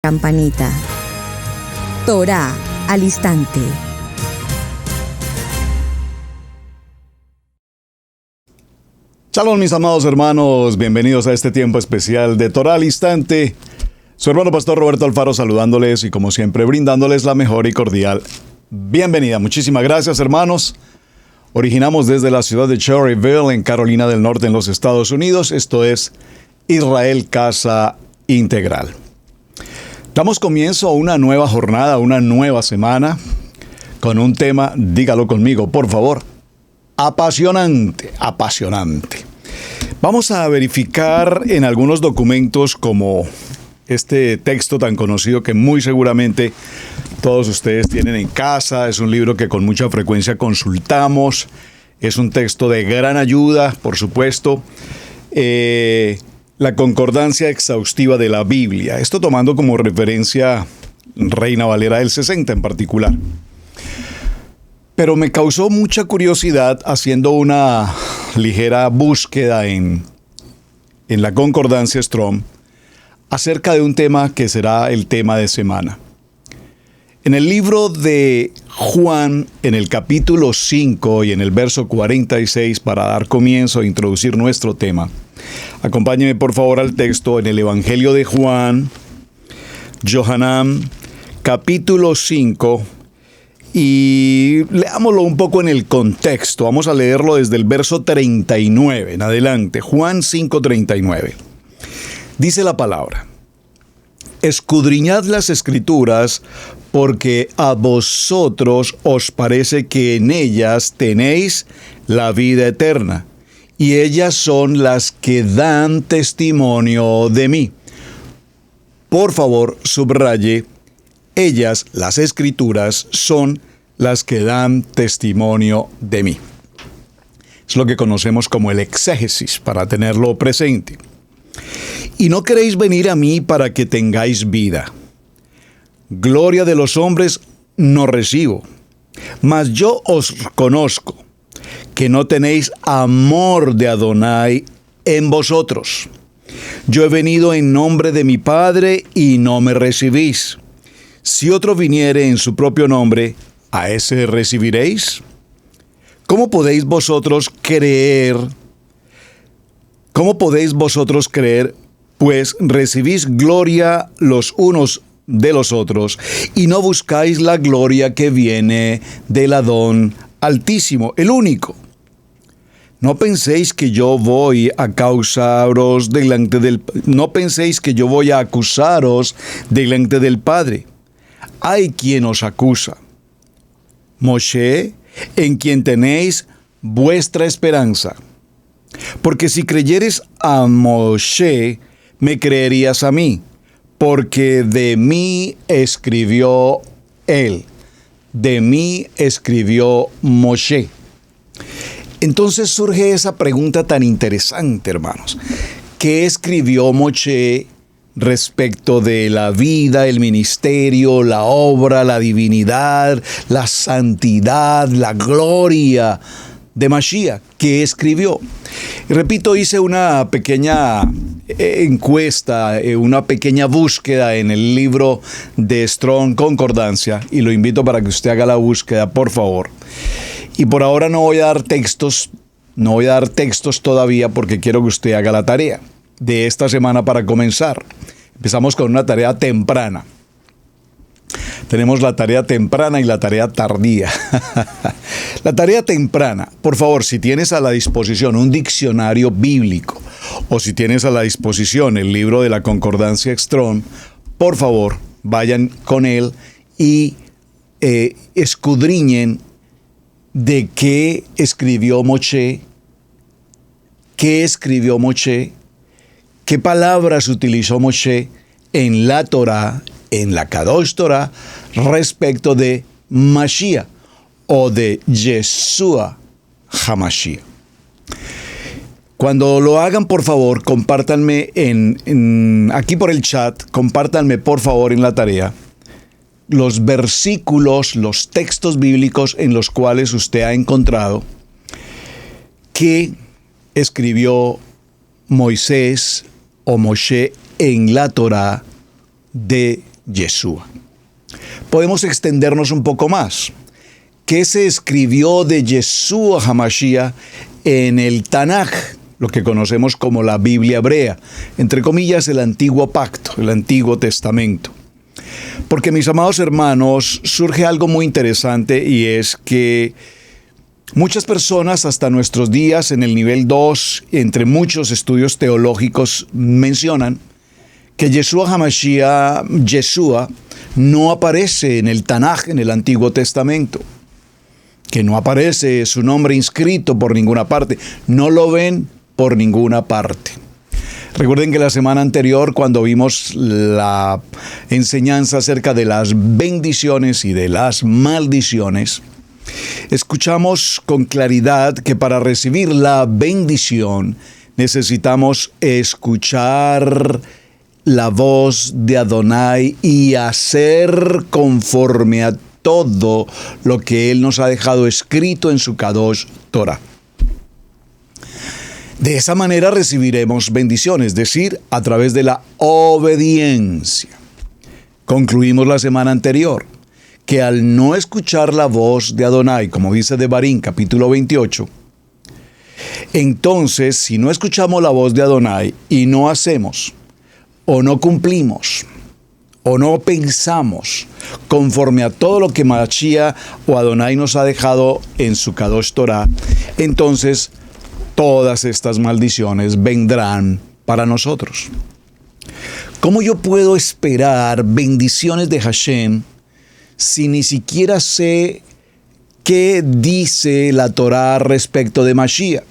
campanita. Torá al instante. Shalom, mis amados hermanos, bienvenidos a este tiempo especial de Torá al instante. Su hermano pastor Roberto Alfaro saludándoles y como siempre brindándoles la mejor y cordial bienvenida. Muchísimas gracias, hermanos. Originamos desde la ciudad de Cherryville, en Carolina del Norte, en los Estados Unidos. Esto es Israel Casa Integral. Damos comienzo a una nueva jornada, una nueva semana, con un tema, dígalo conmigo, por favor, apasionante, apasionante. Vamos a verificar en algunos documentos como este texto tan conocido que muy seguramente todos ustedes tienen en casa. Es un libro que con mucha frecuencia consultamos. Es un texto de gran ayuda, por supuesto. La concordancia exhaustiva de la Biblia. Esto tomando como referencia Reina Valera del 60 en particular. Pero me causó mucha curiosidad haciendo una ligera búsqueda en la concordancia Strong acerca de un tema que será el tema de semana. En el libro de Juan, en el capítulo 5 y en el verso 46, para dar comienzo a introducir nuestro tema, acompáñeme por favor al texto en el Evangelio de Juan, Yohanan, capítulo 5, y leámoslo un poco en el contexto. Vamos a leerlo desde el verso 39 en adelante. Juan 5:39. Dice la palabra: escudriñad las Escrituras, porque a vosotros os parece que en ellas tenéis la vida eterna, y ellas son las que dan testimonio de mí. Por favor, subraye, ellas, las Escrituras, son las que dan testimonio de mí. Es lo que conocemos como el exégesis, para tenerlo presente. Y no queréis venir a mí para que tengáis vida. Gloria de los hombres no recibo, mas yo os conozco, que no tenéis amor de Adonai en vosotros. Yo he venido en nombre de mi Padre y no me recibís. Si otro viniere en su propio nombre, ¿a ese recibiréis? ¿Cómo podéis vosotros creer? ¿Cómo podéis vosotros creer? Pues recibís gloria los unos de los otros y no buscáis la gloria que viene del Adón Altísimo, el único. No penséis que yo voy a acusaros delante del Padre. Hay quien os acusa, Moshe, en quien tenéis vuestra esperanza. Porque si creyeres a Moshe, me creerías a mí, porque de mí escribió él, de mí escribió Moshe. Entonces surge esa pregunta tan interesante, hermanos. ¿Qué escribió Moshe respecto de la vida, el ministerio, la obra, la divinidad, la santidad, la gloria de Mashiach? ¿Qué escribió? Y repito, hice una pequeña encuesta, una pequeña búsqueda en el libro de Strong Concordancia, y lo invito para que usted haga la búsqueda, por favor. Y por ahora no voy a dar textos todavía, porque quiero que usted haga la tarea de esta semana para comenzar. Empezamos con una tarea temprana. Tenemos la tarea temprana y la tarea tardía. La tarea temprana, por favor, si tienes a la disposición un diccionario bíblico o si tienes a la disposición el libro de la Concordancia Strong, por favor, vayan con él y escudriñen de qué escribió Moshe, qué palabras utilizó Moshe en la Torá, en la Kadosh Torah, respecto de Mashiach o de Yeshua HaMashiach. Cuando lo hagan, por favor, compártanme aquí por el chat, compártanme por favor en la tarea los versículos, los textos bíblicos en los cuales usted ha encontrado que escribió Moisés o Moshe en la Torá de Yeshua. Podemos extendernos un poco más. ¿Qué se escribió de Yeshua HaMashiach en el Tanaj, lo que conocemos como la Biblia hebrea, entre comillas el Antiguo Pacto, el Antiguo Testamento? Porque, mis amados hermanos, surge algo muy interesante, y es que muchas personas hasta nuestros días en el nivel 2, entre muchos estudios teológicos, mencionan que Yeshua HaMashiach, Yeshua, no aparece en el Tanaj, en el Antiguo Testamento, que no aparece su nombre inscrito por ninguna parte, no lo ven por ninguna parte. Recuerden que la semana anterior, cuando vimos la enseñanza acerca de las bendiciones y de las maldiciones, escuchamos con claridad que para recibir la bendición necesitamos escuchar la voz de Adonai y hacer conforme a todo lo que Él nos ha dejado escrito en su Kadosh Torah. De esa manera recibiremos bendiciones, es decir, a través de la obediencia. Concluimos la semana anterior que al no escuchar la voz de Adonai, como dice Devarim, capítulo 28, entonces, si no escuchamos la voz de Adonai y no hacemos, o no cumplimos, o no pensamos conforme a todo lo que Mashiach o Adonai nos ha dejado en su Kadosh Torah, entonces todas estas maldiciones vendrán para nosotros. ¿Cómo yo puedo esperar bendiciones de Hashem si ni siquiera sé qué dice la Torah respecto de Mashiach?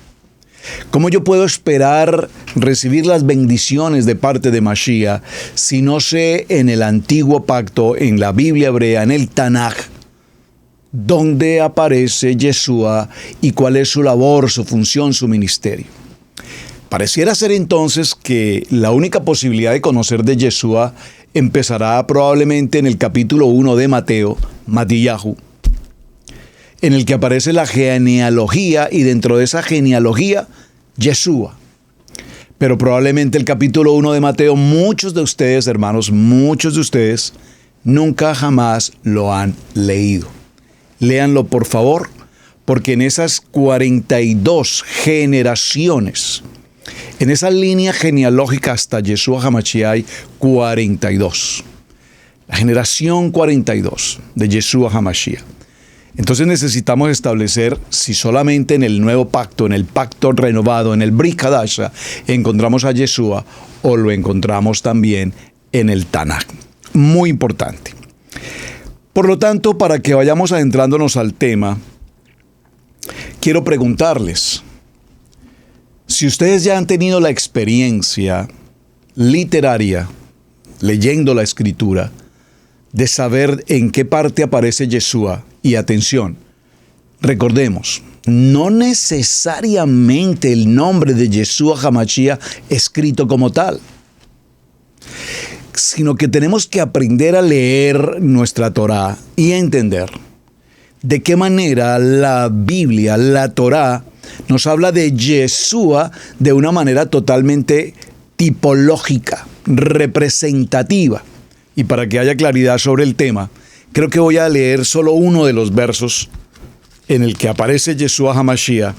¿Cómo yo puedo esperar recibir las bendiciones de parte de Mashiach si no sé en el Antiguo Pacto, en la Biblia hebrea, en el Tanaj, dónde aparece Yeshua y cuál es su labor, su función, su ministerio? Pareciera ser entonces que la única posibilidad de conocer de Yeshua empezará probablemente en el capítulo 1 de Mateo, Matillahu, en el que aparece la genealogía, y dentro de esa genealogía, Yeshua. Pero probablemente el capítulo 1 de Mateo, muchos de ustedes, hermanos, muchos de ustedes, nunca jamás lo han leído. Léanlo, por favor, porque en esas 42 generaciones, en esa línea genealógica hasta Yeshua HaMashiach hay 42. La generación 42 de Yeshua HaMashiach. Entonces necesitamos establecer si solamente en el nuevo pacto, en el pacto renovado, en el Brit Hadasha, encontramos a Yeshua, o lo encontramos también en el Tanaj. Muy importante. Por lo tanto, para que vayamos adentrándonos al tema, quiero preguntarles, si ustedes ya han tenido la experiencia literaria, leyendo la Escritura, de saber en qué parte aparece Yeshua. Y atención, recordemos, no necesariamente el nombre de Yeshua HaMashiach escrito como tal, sino que tenemos que aprender a leer nuestra Torah y entender de qué manera la Biblia, la Torah, nos habla de Yeshua de una manera totalmente tipológica, representativa. Y para que haya claridad sobre el tema, creo que voy a leer solo uno de los versos en el que aparece Yeshua HaMashiach,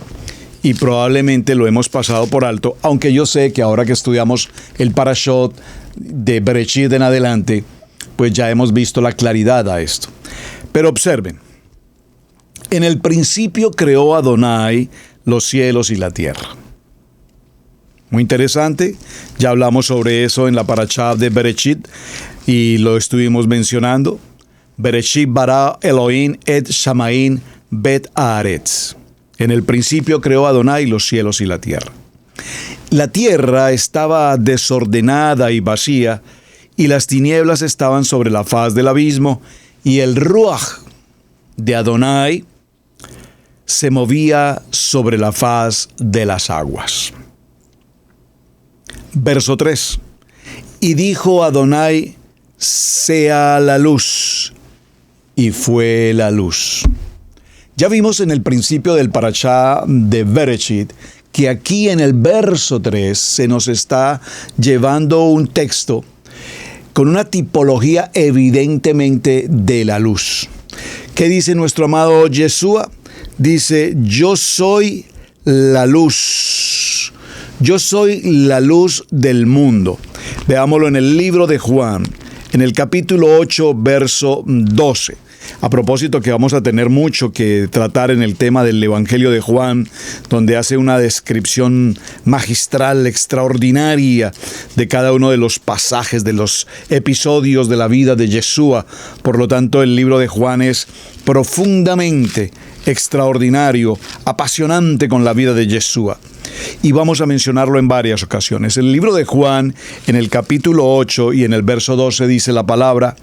y probablemente lo hemos pasado por alto, aunque yo sé que ahora que estudiamos el Parashot de Bereshit en adelante, pues ya hemos visto la claridad a esto. Pero observen, en el principio creó Adonai los cielos y la tierra. Muy interesante, ya hablamos sobre eso en la Parashá de Bereshit y lo estuvimos mencionando. Bereshit bara Elohim et Shamaim bet haaretz. En el principio creó Adonai los cielos y la tierra. La tierra estaba desordenada y vacía, y las tinieblas estaban sobre la faz del abismo, y el Ruach de Adonai se movía sobre la faz de las aguas. Verso 3. Y dijo Adonai, sea la luz, y fue la luz. Ya vimos en el principio del Parashá de Bereshit que aquí en el verso 3 se nos está llevando un texto con una tipología evidentemente de la luz. ¿Qué dice nuestro amado Yeshua? Dice, yo soy la luz. Yo soy la luz del mundo. Veámoslo en el libro de Juan, en el capítulo 8, verso 12. A propósito que vamos a tener mucho que tratar en el tema del Evangelio de Juan, donde hace una descripción magistral, extraordinaria de cada uno de los pasajes, de los episodios de la vida de Yeshua. Por lo tanto, el libro de Juan es profundamente extraordinario, apasionante con la vida de Yeshua. Y vamos a mencionarlo en varias ocasiones. En el libro de Juan, en el capítulo 8 y en el verso 12 dice la palabra,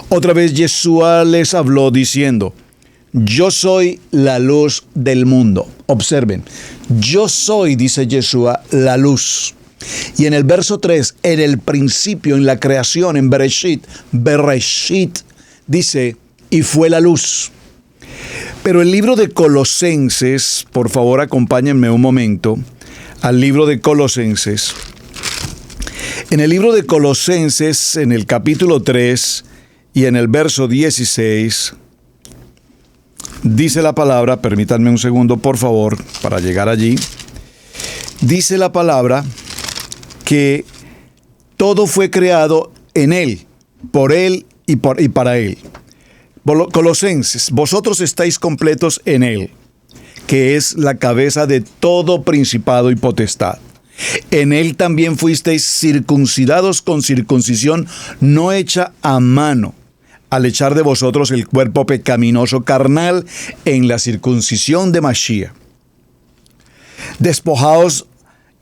otra vez Yeshua les habló diciendo, yo soy la luz del mundo. Observen, yo soy, dice Yeshua, la luz. Y en el verso 3, en el principio, en la creación, en Bereshit, dice, y fue la luz. Pero el libro de Colosenses, por favor acompáñenme un momento, al libro de Colosenses. En el libro de Colosenses, en el capítulo 3 y en el verso 16, dice la palabra, permítanme un segundo por favor, para llegar allí, dice la palabra que todo fue creado en Él, por Él y para Él. Colosenses, vosotros estáis completos en Él, que es la cabeza de todo principado y potestad. En Él también fuisteis circuncidados con circuncisión no hecha a mano, al echar de vosotros el cuerpo pecaminoso carnal en la circuncisión de Mashiach. Despojaos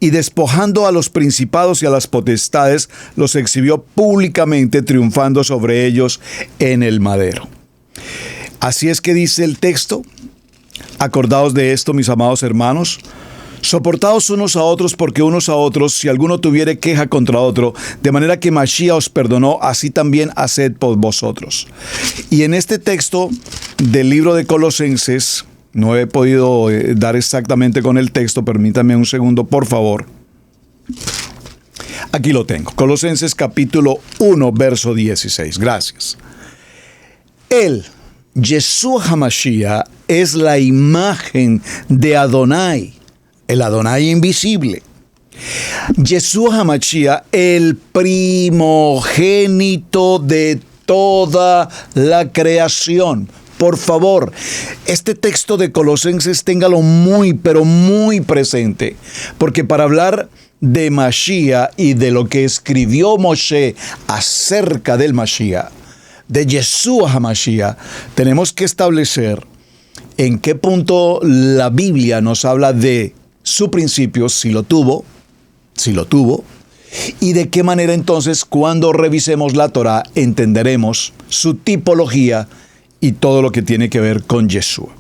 y despojando a los principados y a las potestades, los exhibió públicamente, triunfando sobre ellos en el madero. Así es que dice el texto, acordaos de esto, mis amados hermanos, soportaos unos a otros, porque unos a otros, si alguno tuviere queja contra otro, de manera que Mashiach os perdonó, así también haced por vosotros. Y en este texto del libro de Colosenses, no he podido dar exactamente con el texto, permítanme un segundo, por favor. Aquí lo tengo, Colosenses capítulo 1, verso 16, gracias. Él, Yeshua HaMashiach, es la imagen de Adonai, el Adonai invisible. Yeshua HaMashiach, el primogénito de toda la creación. Por favor, este texto de Colosenses téngalo muy, pero muy presente, porque para hablar de Mashiach y de lo que escribió Moshe acerca del Mashiach, de Yeshua HaMashiach, tenemos que establecer en qué punto la Biblia nos habla de su principio, si lo tuvo, y de qué manera entonces cuando revisemos la Torá entenderemos su tipología y todo lo que tiene que ver con Yeshua.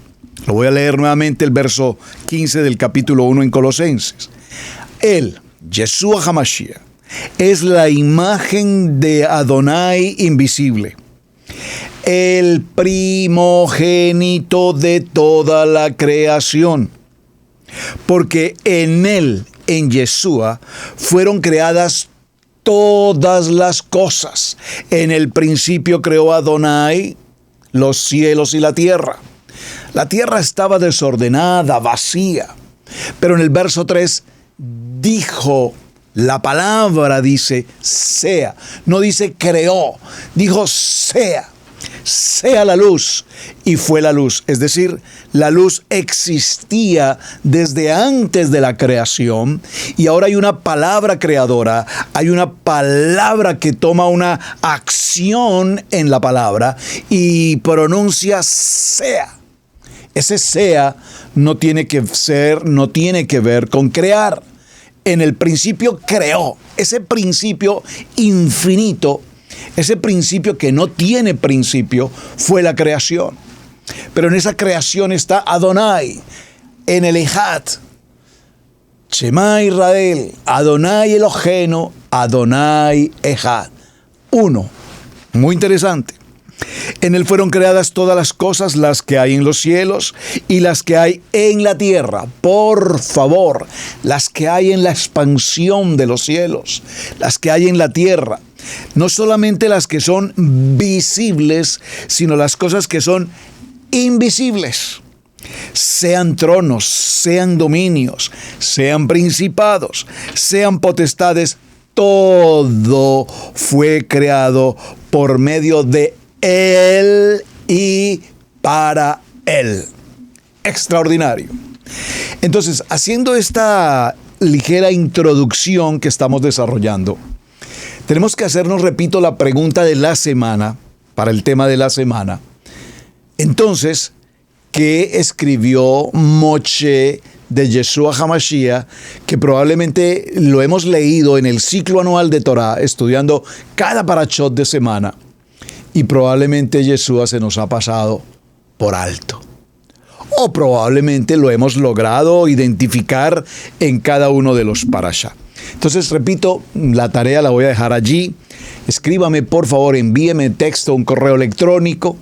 Lo voy a leer nuevamente el verso 15 del capítulo 1 en Colosenses. Él, Yeshua HaMashiach, es la imagen de Adonai invisible, el primogénito de toda la creación, porque en Él, en Yeshua, fueron creadas todas las cosas. En el principio creó Adonai los cielos y la tierra. La tierra estaba desordenada, vacía. Pero en el verso 3 dijo, la palabra dice, sea. No dice creó, dijo sea. Sea la luz, y fue la luz. Es decir, la luz existía desde antes de la creación, y ahora hay una palabra creadora, hay una palabra que toma una acción en la palabra y pronuncia sea. Ese sea no tiene que ver con crear. En el principio creó, ese principio infinito. Ese principio que no tiene principio fue la creación. Pero en esa creación está Adonai, en el Ejad. Shema Israel, Adonai Eloheinu, Adonai Ejad. Uno. Muy interesante. En él fueron creadas todas las cosas, las que hay en los cielos y las que hay en la tierra. Por favor, las que hay en la expansión de los cielos, las que hay en la tierra. No solamente las que son visibles, sino las cosas que son invisibles. Sean tronos, sean dominios, sean principados, sean potestades, todo fue creado por medio de Él y para Él. Extraordinario. Entonces, haciendo esta ligera introducción que estamos desarrollando, tenemos que hacernos, repito, la pregunta de la semana, para el tema de la semana. Entonces, ¿qué escribió Moshe de Yeshua HaMashiach? Que probablemente lo hemos leído en el ciclo anual de Torah, estudiando cada parashot de semana. Y probablemente Yeshua se nos ha pasado por alto. O probablemente lo hemos logrado identificar en cada uno de los parashá. Entonces, repito, la tarea la voy a dejar allí. Escríbame, por favor, envíeme texto, un correo electrónico,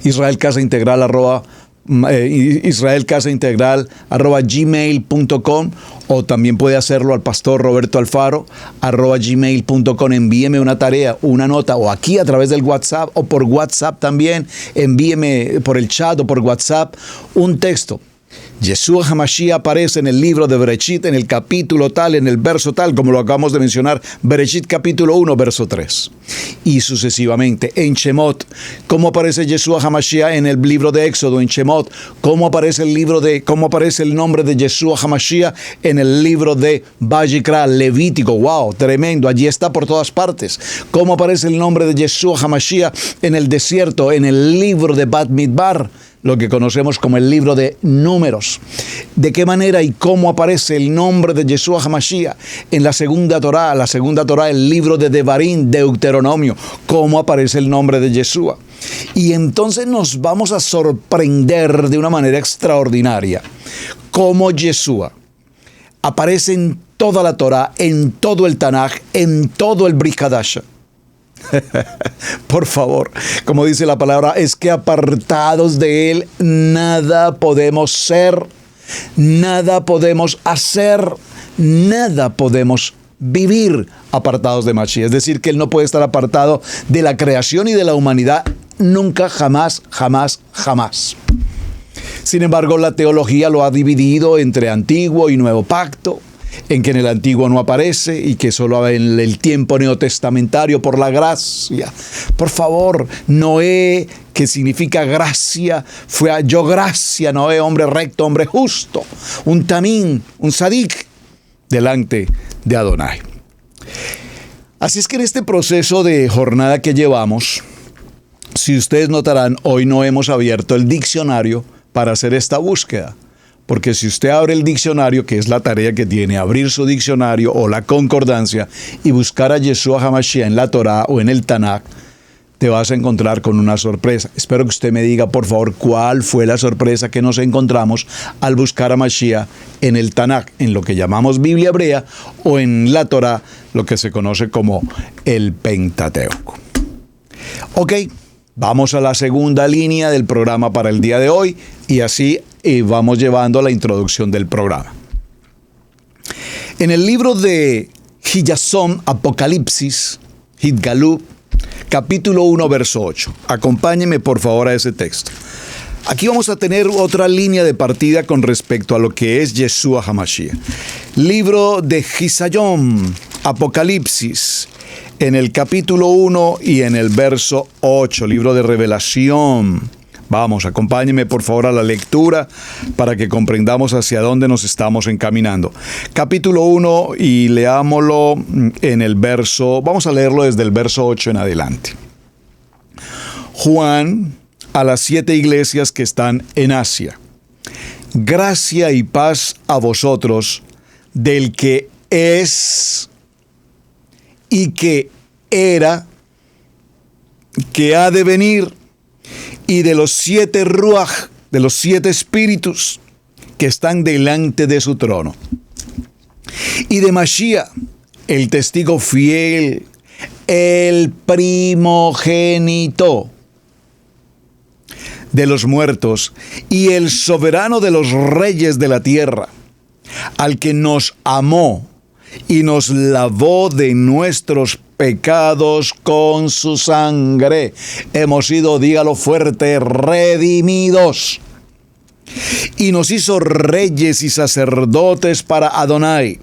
israelcasaintegral@gmail.com, o también puede hacerlo al pastor Roberto Alfaro @gmail.com. Envíeme una tarea, una nota, o aquí a través del WhatsApp, o por WhatsApp también. Envíeme por el chat o por WhatsApp un texto. Yeshua HaMashiach aparece en el libro de Bereshit, en el capítulo tal, en el verso tal, como lo acabamos de mencionar, Bereshit capítulo 1, verso 3. Y sucesivamente, en Shemot, ¿cómo aparece Yeshua HaMashiach en el libro de Éxodo? En Shemot, ¿cómo aparece el nombre de Yeshua HaMashiach en el libro de Vayikra, Levítico? ¡Wow! Tremendo, allí está por todas partes. ¿Cómo aparece el nombre de Yeshua HaMashiach en el desierto, en el libro de Bat Midbar, lo que conocemos como el libro de Números? ¿De qué manera y cómo aparece el nombre de Yeshua HaMashiach en la segunda Torá, el libro de Devarim, Deuteronomio? ¿Cómo aparece el nombre de Yeshua? Y entonces nos vamos a sorprender de una manera extraordinaria cómo Yeshua aparece en toda la Torá, en todo el Tanaj, en todo el Brit Hadasha. Por favor, como dice la palabra, es que apartados de Él nada podemos ser, nada podemos hacer, nada podemos vivir apartados de Mashiach. Es decir, que Él no puede estar apartado de la creación y de la humanidad nunca, jamás, jamás, jamás. Sin embargo, la teología lo ha dividido entre Antiguo y Nuevo Pacto, en que en el Antiguo no aparece y que solo en el tiempo neotestamentario por la gracia. Por favor, Noé, que significa gracia, fue halló gracia, Noé, hombre recto, hombre justo, un tamín, un sadik, delante de Adonai. Así es que en este proceso de jornada que llevamos, si ustedes notarán, hoy no hemos abierto el diccionario para hacer esta búsqueda. Porque si usted abre el diccionario, que es la tarea que tiene, abrir su diccionario o la concordancia y buscar a Yeshua HaMashiach en la Torá o en el Tanaj, te vas a encontrar con una sorpresa. Espero que usted me diga, por favor, cuál fue la sorpresa que nos encontramos al buscar a Mashiach en el Tanaj, en lo que llamamos Biblia hebrea, o en la Torá, lo que se conoce como el Pentateuco. Ok, vamos a la segunda línea del programa para el día de hoy y así vamos llevando la introducción del programa. En el libro de Hiyasom, Apocalipsis, Hitgalú, capítulo 1, verso 8. Acompáñeme por favor a ese texto. Aquí vamos a tener otra línea de partida con respecto a lo que es Yeshua HaMashiach. Libro de Hiyasom, Apocalipsis, en el capítulo 1 y en el verso 8, libro de Revelación. Vamos, acompáñeme por favor a la lectura para que comprendamos hacia dónde nos estamos encaminando. Capítulo 1 y leámoslo en el verso, vamos a leerlo desde el verso 8 en adelante. Juan, a las 7 iglesias que están en Asia. Gracia y paz a vosotros del que es y que era, que ha de venir, y de los 7 ruaj, de los 7 espíritus que están delante de su trono. Y de Mashiach, el testigo fiel, el primogénito de los muertos y el soberano de los reyes de la tierra, al que nos amó y nos lavó de nuestros pecados con su sangre. Hemos sido, dígalo fuerte, redimidos. Y nos hizo reyes y sacerdotes para Adonai,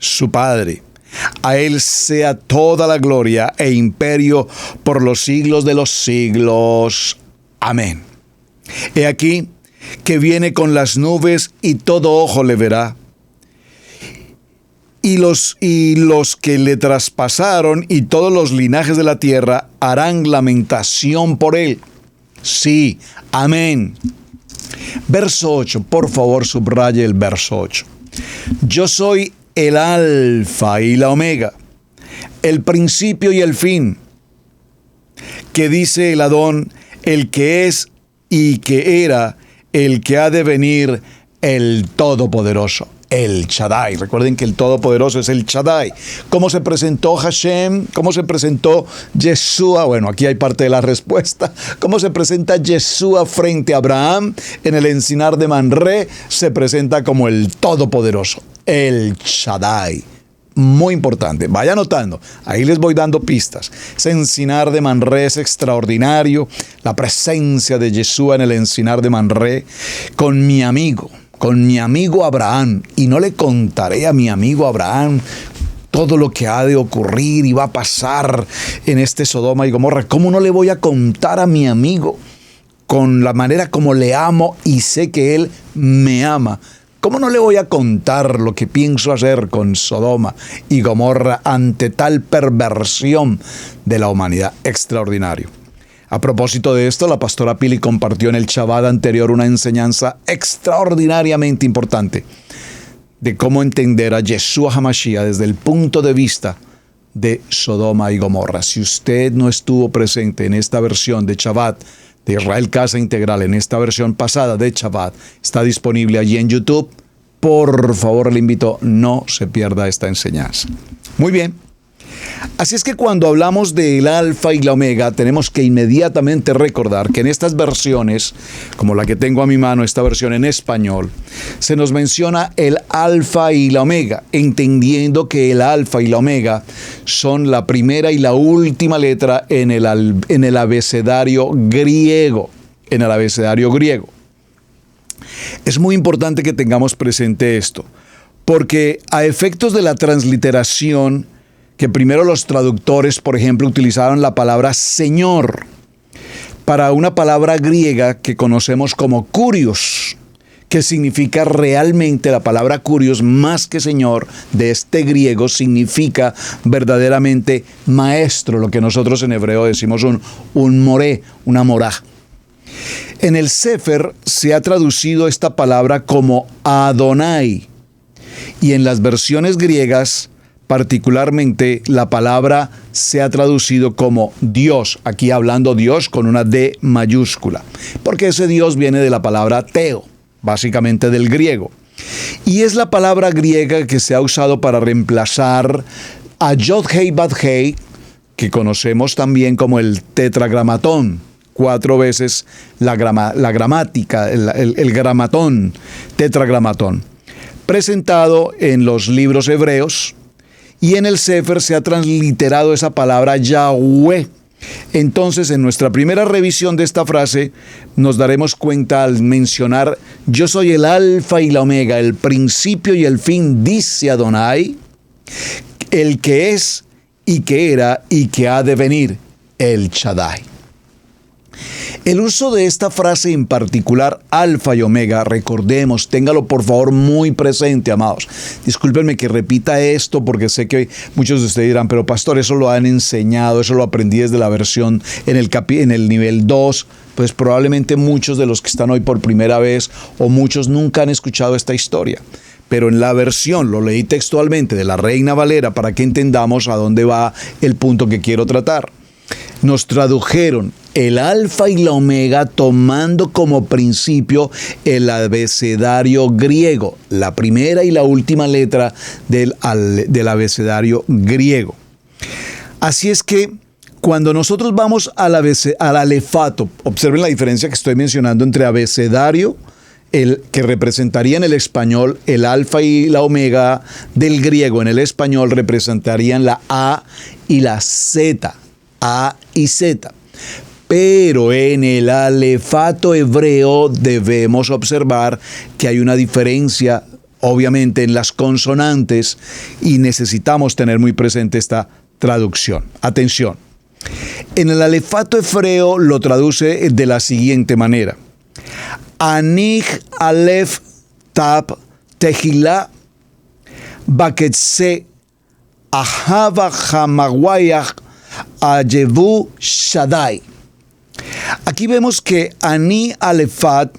su Padre. A Él sea toda la gloria e imperio por los siglos de los siglos. Amén. He aquí que viene con las nubes y todo ojo le verá. Y los que le traspasaron y todos los linajes de la tierra harán lamentación por Él. Sí, amén. Verso 8, por favor subraye el verso 8. Yo soy el alfa y la omega, el principio y el fin, que dice el Adón, el que es y que era, el que ha de venir, el Todopoderoso, el Shaddai. Recuerden que el Todopoderoso es el Shaddai. ¿Cómo se presentó Hashem? ¿Cómo se presentó Yeshua? Bueno, aquí hay parte de la respuesta. ¿Cómo se presenta Yeshua frente a Abraham? En el encinar de Manré se presenta como el Todopoderoso, el Shaddai. Muy importante, vaya anotando, ahí les voy dando pistas. Ese encinar de Manré es extraordinario, la presencia de Yeshua en el encinar de Manré con mi amigo Abraham, y no le contaré a mi amigo Abraham todo lo que ha de ocurrir y va a pasar en este Sodoma y Gomorra. ¿Cómo no le voy a contar a mi amigo con la manera como le amo y sé que él me ama? ¿Cómo no le voy a contar lo que pienso hacer con Sodoma y Gomorra ante tal perversión de la humanidad? Extraordinario. A propósito de esto, la pastora Pili compartió en el Shabbat anterior una enseñanza extraordinariamente importante de cómo entender a Yeshua HaMashiach desde el punto de vista de Sodoma y Gomorra. Si usted no estuvo presente en esta versión de Shabbat de Israel Casa Integral, en esta versión pasada de Shabbat, está disponible allí en YouTube. Por favor, le invito, no se pierda esta enseñanza. Muy bien. Así es que cuando hablamos del alfa y la omega, tenemos que inmediatamente recordar que en estas versiones, como la que tengo a mi mano, esta versión en español, se nos menciona el alfa y la omega, entendiendo que el alfa y la omega son la primera y la última letra en el abecedario griego. Es muy importante que tengamos presente esto, porque a efectos de la transliteración, que primero los traductores, por ejemplo, utilizaron la palabra Señor para una palabra griega que conocemos como kurios, que significa realmente, la palabra kurios, más que Señor, de este griego, significa verdaderamente maestro, lo que nosotros en hebreo decimos un moré, una morá. En el Sefer se ha traducido esta palabra como Adonai, y en las versiones griegas, particularmente, la palabra se ha traducido como Dios, aquí hablando Dios con una D mayúscula, porque ese Dios viene de la palabra Teo, básicamente del griego. Y es la palabra griega que se ha usado para reemplazar a Yod-Hei Bad-Hei, que conocemos también como el tetragramatón, 4 veces la gramática, el gramatón, tetragramatón, presentado en los libros hebreos. Y en el Sefer se ha transliterado esa palabra Yahweh. Entonces, en nuestra primera revisión de esta frase, nos daremos cuenta al mencionar: yo soy el alfa y la omega, el principio y el fin, dice Adonai, el que es y que era y que ha de venir, el Shaddai. El uso de esta frase en particular, alfa y omega, recordemos, téngalo por favor muy presente, amados. Discúlpenme que repita esto porque sé que muchos de ustedes dirán, pero pastor, eso lo han enseñado, eso lo aprendí desde la versión en el nivel 2. Pues probablemente muchos de los que están hoy por primera vez o muchos nunca han escuchado esta historia. Pero en la versión, lo leí textualmente, de la Reina Valera para que entendamos a dónde va el punto que quiero tratar. Nos tradujeron el alfa y la omega tomando como principio el abecedario griego, la primera y la última letra del abecedario griego. Así es que cuando nosotros vamos al alefato, observen la diferencia que estoy mencionando entre abecedario el que representaría en el español el alfa y la omega del griego en el español representarían la A y la Z, A y Z. Pero en el alefato hebreo debemos observar que hay una diferencia, obviamente, en las consonantes y necesitamos tener muy presente esta traducción. Atención. En el alefato hebreo lo traduce de la siguiente manera. Anig alef tab tehila baketse ahava hamawayach ayevu shaddai. Aquí vemos que Ani Alefat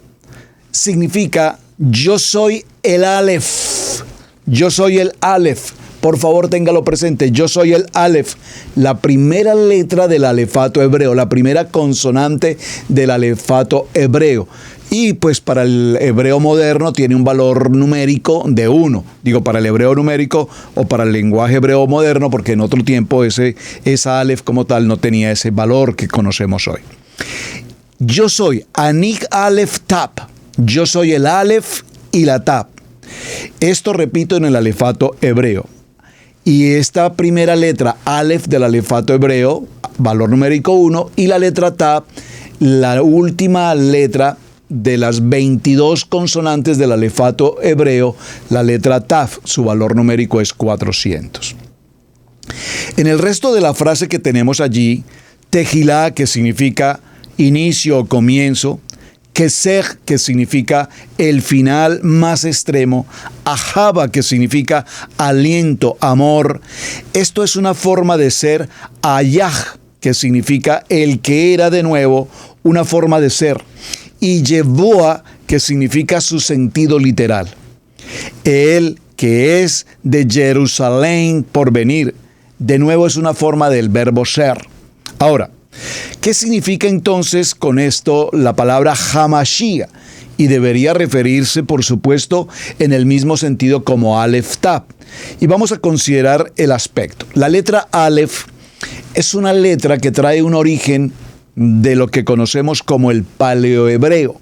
significa yo soy el Aleph. Yo soy el Aleph. Por favor, téngalo presente. Yo soy el Aleph. La primera letra del alefato hebreo, la primera consonante del alefato hebreo. Y pues para el hebreo moderno tiene un valor numérico de 1. Digo, para el hebreo numérico o para el lenguaje hebreo moderno, porque en otro tiempo esa Aleph como tal no tenía ese valor que conocemos hoy. Yo soy Anik Aleph Tap. Yo soy el Aleph y la Tap. Esto repito en el alefato hebreo. Y esta primera letra Aleph del alefato hebreo, valor numérico 1, y la letra Tap, la última letra de las 22 consonantes del alefato hebreo, la letra Taf, su valor numérico es 400. En el resto de la frase que tenemos allí, Tehilá, que significa inicio o comienzo, Kesej, que significa el final más extremo, Ahava, que significa aliento, amor. Esto es una forma de ser Ayah, que significa el que era de nuevo, una forma de ser. Y Yevoa, que significa su sentido literal. El que es de Jerusalén por venir. De nuevo es una forma del verbo ser. Ahora, ¿qué significa entonces con esto la palabra Hamashiach? Y debería referirse, por supuesto, en el mismo sentido como Aleph Tap. Y vamos a considerar el aspecto. La letra Aleph es una letra que trae un origen de lo que conocemos como el paleohebreo.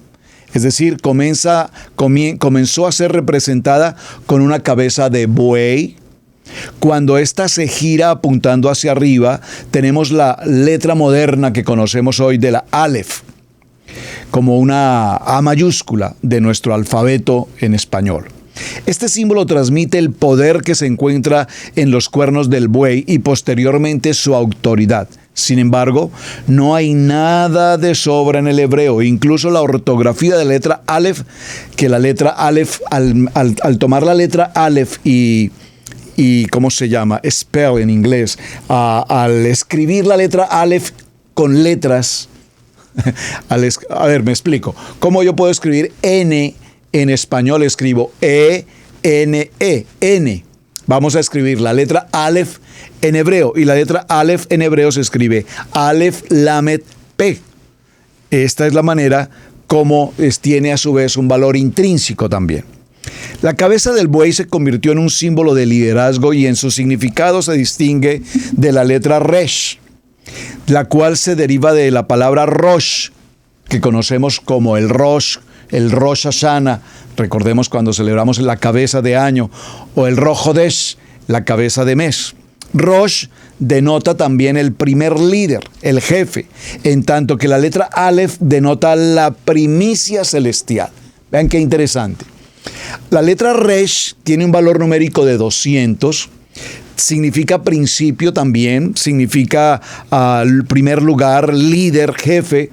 Es decir, comenzó a ser representada con una cabeza de buey. Cuando ésta se gira apuntando hacia arriba, tenemos la letra moderna que conocemos hoy de la Aleph, como una A mayúscula de nuestro alfabeto en español. Este símbolo transmite el poder que se encuentra en los cuernos del buey y posteriormente su autoridad. Sin embargo, no hay nada de sobra en el hebreo, incluso la ortografía de la letra Aleph, que la letra Aleph, al tomar la letra Aleph y ¿cómo se llama? Spell en inglés, al escribir la letra Aleph con letras, a ver, me explico. ¿Cómo yo puedo escribir N en español? Escribo E-N-E, N. Vamos a escribir la letra Aleph en hebreo, y la letra Aleph en hebreo se escribe Aleph Lamed P. Esta es la manera como tiene a su vez un valor intrínseco también. La cabeza del buey se convirtió en un símbolo de liderazgo y en su significado se distingue de la letra Resh, la cual se deriva de la palabra Rosh, que conocemos como el Rosh Hashanah, recordemos cuando celebramos la cabeza de año, o el Rosh Hodesh, la cabeza de mes. Rosh denota también el primer líder, el jefe, en tanto que la letra Aleph denota la primicia celestial. Vean qué interesante. La letra Resh tiene un valor numérico de 200, significa principio también, significa primer lugar, líder, jefe,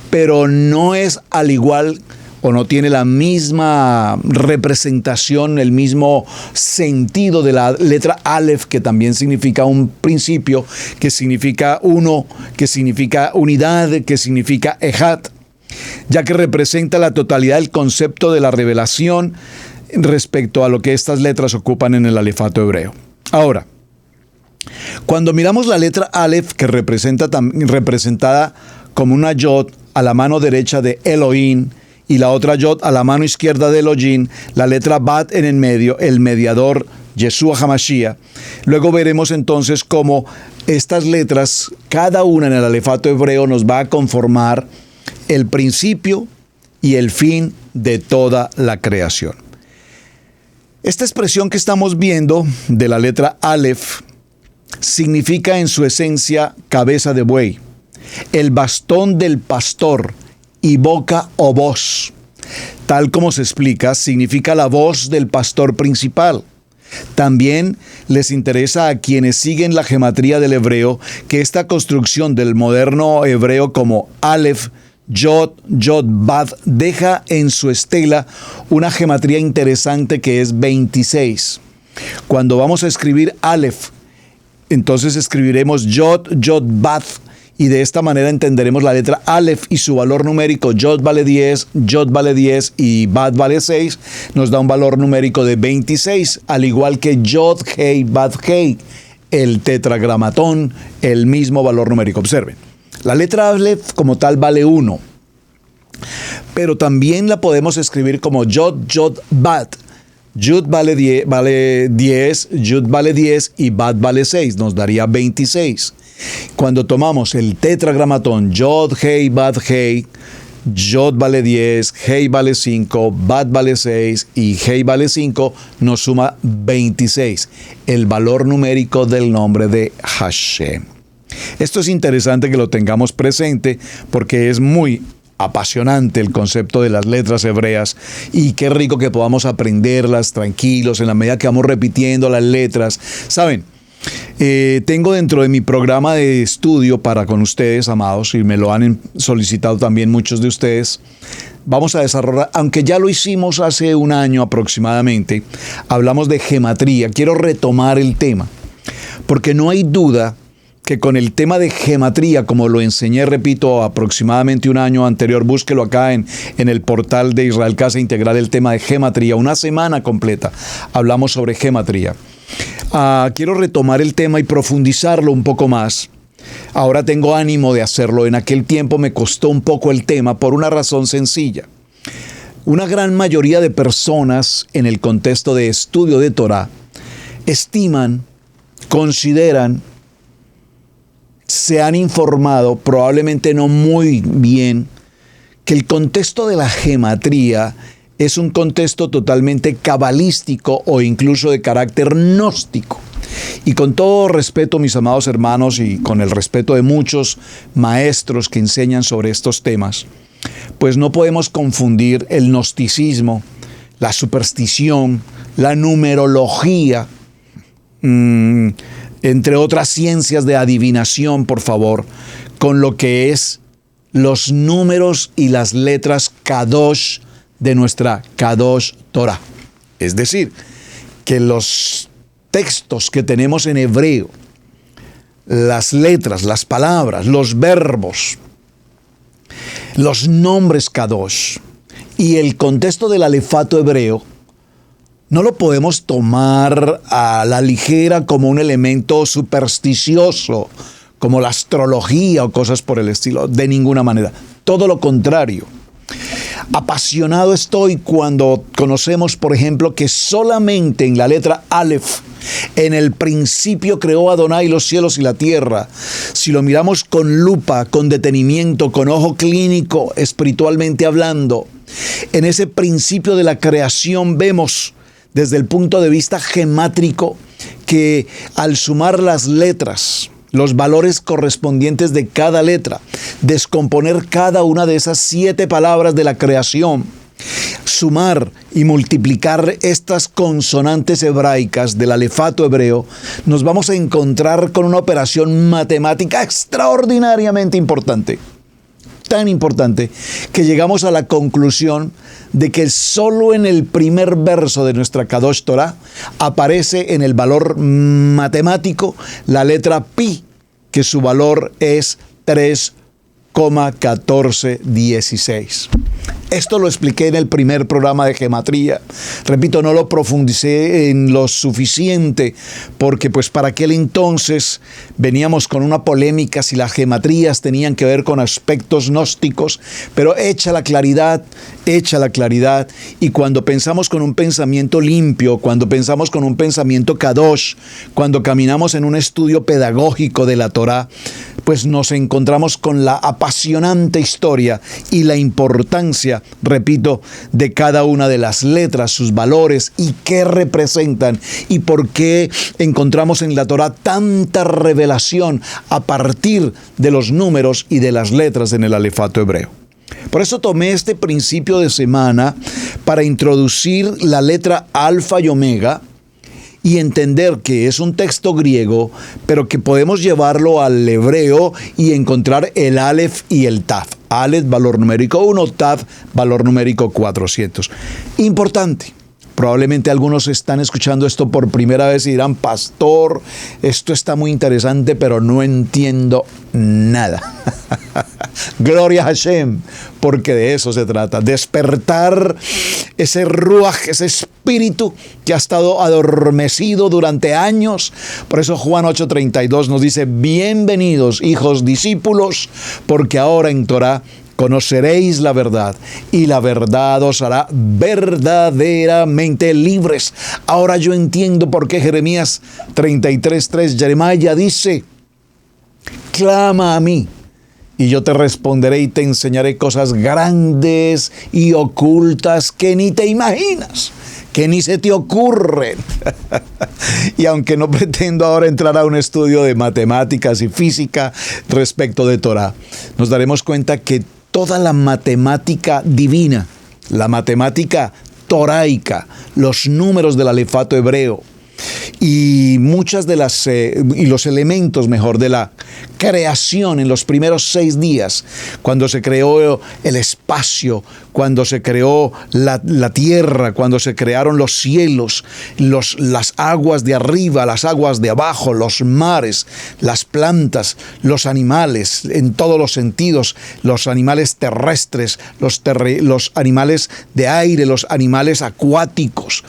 pero no es al igual o no tiene la misma representación, el mismo sentido de la letra Aleph, que también significa un principio, que significa uno, que significa unidad, que significa Ejad, ya que representa la totalidad del concepto de la revelación respecto a lo que estas letras ocupan en el alefato hebreo. Ahora, cuando miramos la letra Aleph, que representada como una yod a la mano derecha de Elohim y la otra yod a la mano izquierda de Elohim, la letra Bat en el medio, el mediador Yeshua HaMashiach, luego veremos entonces cómo estas letras, cada una en el alefato hebreo, nos va a conformar el principio y el fin de toda la creación. Esta expresión que estamos viendo de la letra Aleph significa en su esencia cabeza de buey, el bastón del pastor y boca o voz. Tal como se explica, significa la voz del pastor principal. También les interesa a quienes siguen la gematría del hebreo que esta construcción del moderno hebreo como Aleph, Yod, Yod, Bad, deja en su estela una gematría interesante que es 26. Cuando vamos a escribir Aleph, entonces escribiremos Yod, Yod, Bad, y de esta manera entenderemos la letra Aleph y su valor numérico. Yod vale 10, Yod vale 10 y Bad vale 6, nos da un valor numérico de 26, al igual que Yod, Hei, Bad, Hei, el tetragramatón, el mismo valor numérico. Observen, la letra Aleph como tal vale 1, pero también la podemos escribir como Yod, Yod, Bad. Yud vale 10, Yud vale 10 y Bad vale 6, nos daría 26. Cuando tomamos el tetragramatón Yod, Hei, Bad, Hei, Yod vale 10, Hei vale 5, Bad vale 6 y Hei vale 5, nos suma 26, el valor numérico del nombre de Hashem. Esto es interesante que lo tengamos presente porque es muy apasionante el concepto de las letras hebreas y qué rico que podamos aprenderlas tranquilos en la medida que vamos repitiendo las letras. ¿Saben? Tengo dentro de mi programa de estudio para con ustedes, amados, y me lo han solicitado también muchos de ustedes, vamos a desarrollar, aunque ya lo hicimos hace un año aproximadamente, hablamos de gematría. Quiero retomar el tema, porque no hay duda que con el tema de gematría, como lo enseñé, repito, aproximadamente un año anterior, búsquelo acá en el portal de Israel Casa Integral, el tema de gematría, una semana completa hablamos sobre gematría. Quiero retomar el tema y profundizarlo un poco más. Ahora tengo ánimo de hacerlo. En aquel tiempo me costó un poco el tema por una razón sencilla. Una gran mayoría de personas en el contexto de estudio de Torah estiman, consideran, se han informado, probablemente no muy bien, que el contexto de la gematría es un contexto totalmente cabalístico o incluso de carácter gnóstico. Y con todo respeto, mis amados hermanos, y con el respeto de muchos maestros que enseñan sobre estos temas, pues no podemos confundir el gnosticismo, la superstición, la numerología, entre otras ciencias de adivinación, por favor, con lo que es los números y las letras Kadosh de nuestra Kadosh Torah. Es decir, que los textos que tenemos en hebreo, las letras, las palabras, los verbos, los nombres Kadosh y el contexto del alefato hebreo, no lo podemos tomar a la ligera como un elemento supersticioso, como la astrología o cosas por el estilo, de ninguna manera. Todo lo contrario. Apasionado estoy cuando conocemos, por ejemplo, que solamente en la letra Aleph, en el principio creó Adonai los cielos y la tierra. Si lo miramos con lupa, con detenimiento, con ojo clínico, espiritualmente hablando, en ese principio de la creación vemos desde el punto de vista gemátrico que al sumar las letras, los valores correspondientes de cada letra, descomponer cada una de esas 7 palabras de la creación, sumar y multiplicar estas consonantes hebraicas del alefato hebreo, nos vamos a encontrar con una operación matemática extraordinariamente importante. Tan importante que llegamos a la conclusión de que solo en el primer verso de nuestra Kadosh Torah aparece en el valor matemático la letra Pi, que su valor es 3,1416. Esto lo expliqué en el primer programa de gematría. Repito, no lo profundicé en lo suficiente porque pues para aquel entonces veníamos con una polémica si las gematrías tenían que ver con aspectos gnósticos, pero hecha la claridad, y cuando pensamos con un pensamiento limpio, cuando pensamos con un pensamiento kadosh, cuando caminamos en un estudio pedagógico de la Torah, pues nos encontramos con la apasionante historia y la importancia repito, de cada una de las letras, sus valores y qué representan y por qué encontramos en la Torá tanta revelación a partir de los números y de las letras en el alefato hebreo. Por eso tomé este principio de semana para introducir la letra alfa y omega y entender que es un texto griego, pero que podemos llevarlo al hebreo y encontrar el Aleph y el Taf. Aleph, valor numérico 1, Taf, valor numérico 400. Importante. Probablemente algunos están escuchando esto por primera vez y dirán, pastor, esto está muy interesante, pero no entiendo nada. Gloria a Hashem, porque de eso se trata, despertar ese ruaj, ese espíritu que ha estado adormecido durante años. Por eso Juan 8:32 nos dice, bienvenidos hijos discípulos, porque ahora en Torá conoceréis la verdad y la verdad os hará verdaderamente libres. Ahora yo entiendo por qué Jeremías 33:3, Jeremías dice, clama a mí y yo te responderé y te enseñaré cosas grandes y ocultas que ni te imaginas, que ni se te ocurren. Y aunque no pretendo ahora entrar a un estudio de matemáticas y física respecto de Torá, nos daremos cuenta que toda la matemática divina, la matemática toraica, los números del alefato hebreo y muchas de las y los elementos, mejor, de la creación en los primeros 6 días, cuando se creó el espacio, cuando se creó la tierra, cuando se crearon los cielos, las aguas de arriba, las aguas de abajo, los mares, las plantas, los animales, en todos los sentidos, los animales terrestres, los animales de aire, los animales acuáticos,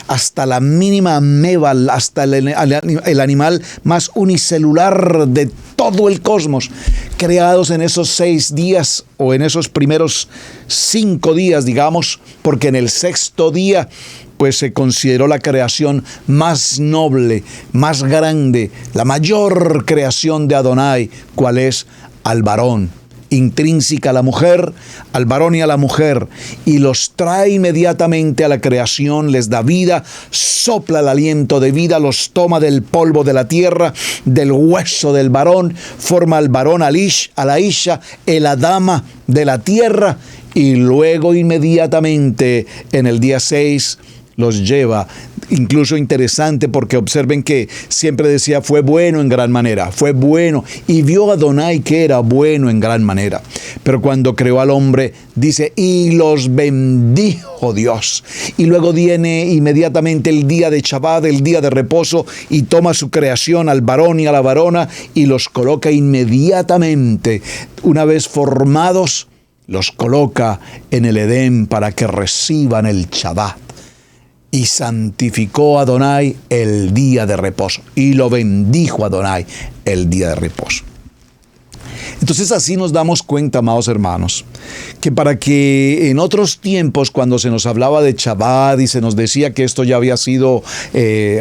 hasta la mínima ameba, hasta el animal más unicelular de todo el cosmos, creados en esos 6 días o en esos primeros 5 días, digamos, porque en el 6º día pues se consideró la creación más noble, más grande, la mayor creación de Adonai, ¿cuál es? Al varón. Intrínseca a la mujer, al varón y a la mujer, y los trae inmediatamente a la creación, les da vida, sopla el aliento de vida, los toma del polvo de la tierra, del hueso del varón, forma al varón, a la isha, el adama de la tierra, y luego inmediatamente en el día 6 los lleva. Incluso interesante porque observen que siempre decía fue bueno en gran manera, fue bueno, y vio a Adonai que era bueno en gran manera. Pero cuando creó al hombre dice y los bendijo Dios, y luego viene inmediatamente el día de Shabbat, el día de reposo, y toma su creación al varón y a la varona y los coloca inmediatamente, una vez formados, los coloca en el Edén para que reciban el Shabbat. Y santificó a Adonai el día de reposo. Y lo bendijo a Adonai el día de reposo. Entonces así nos damos cuenta, amados hermanos, que para que en otros tiempos, cuando se nos hablaba de Shabbat y se nos decía que esto ya había sido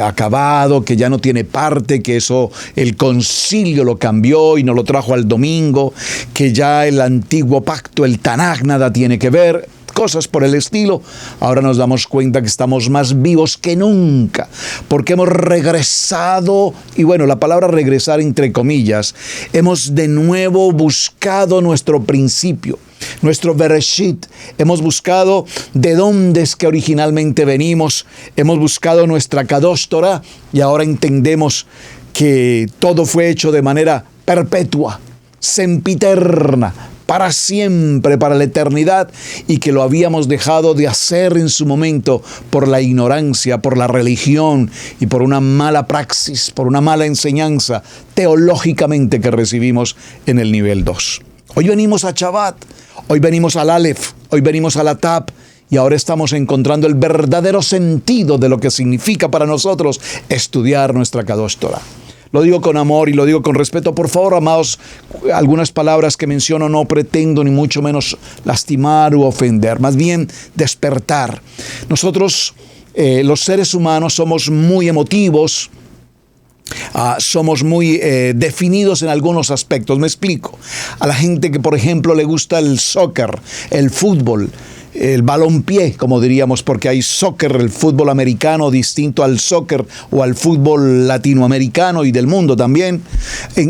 acabado, que ya no tiene parte, que eso el concilio lo cambió y nos lo trajo al domingo, que ya el antiguo pacto, el Tanaj, nada tiene que ver, cosas por el estilo, ahora nos damos cuenta que estamos más vivos que nunca, porque hemos regresado, y bueno, la palabra regresar entre comillas, hemos de nuevo buscado nuestro principio, nuestro Bereshit, hemos buscado de dónde es que originalmente venimos, hemos buscado nuestra Kadosh Torah, y ahora entendemos que todo fue hecho de manera perpetua, sempiterna, para siempre, para la eternidad, y que lo habíamos dejado de hacer en su momento por la ignorancia, por la religión y por una mala praxis, por una mala enseñanza teológicamente que recibimos en el nivel 2. Hoy venimos a Shabbat, hoy venimos al Aleph, hoy venimos a la Tab, y ahora estamos encontrando el verdadero sentido de lo que significa para nosotros estudiar nuestra Kadosh Torah. Lo digo con amor y lo digo con respeto. Por favor, amados, algunas palabras que menciono no pretendo ni mucho menos lastimar u ofender, más bien despertar. Nosotros, los seres humanos, somos muy emotivos, somos muy definidos en algunos aspectos. Me explico. A la gente que, por ejemplo, le gusta el soccer, el fútbol, el balompié, como diríamos, porque hay soccer, el fútbol americano distinto al soccer o al fútbol latinoamericano y del mundo también.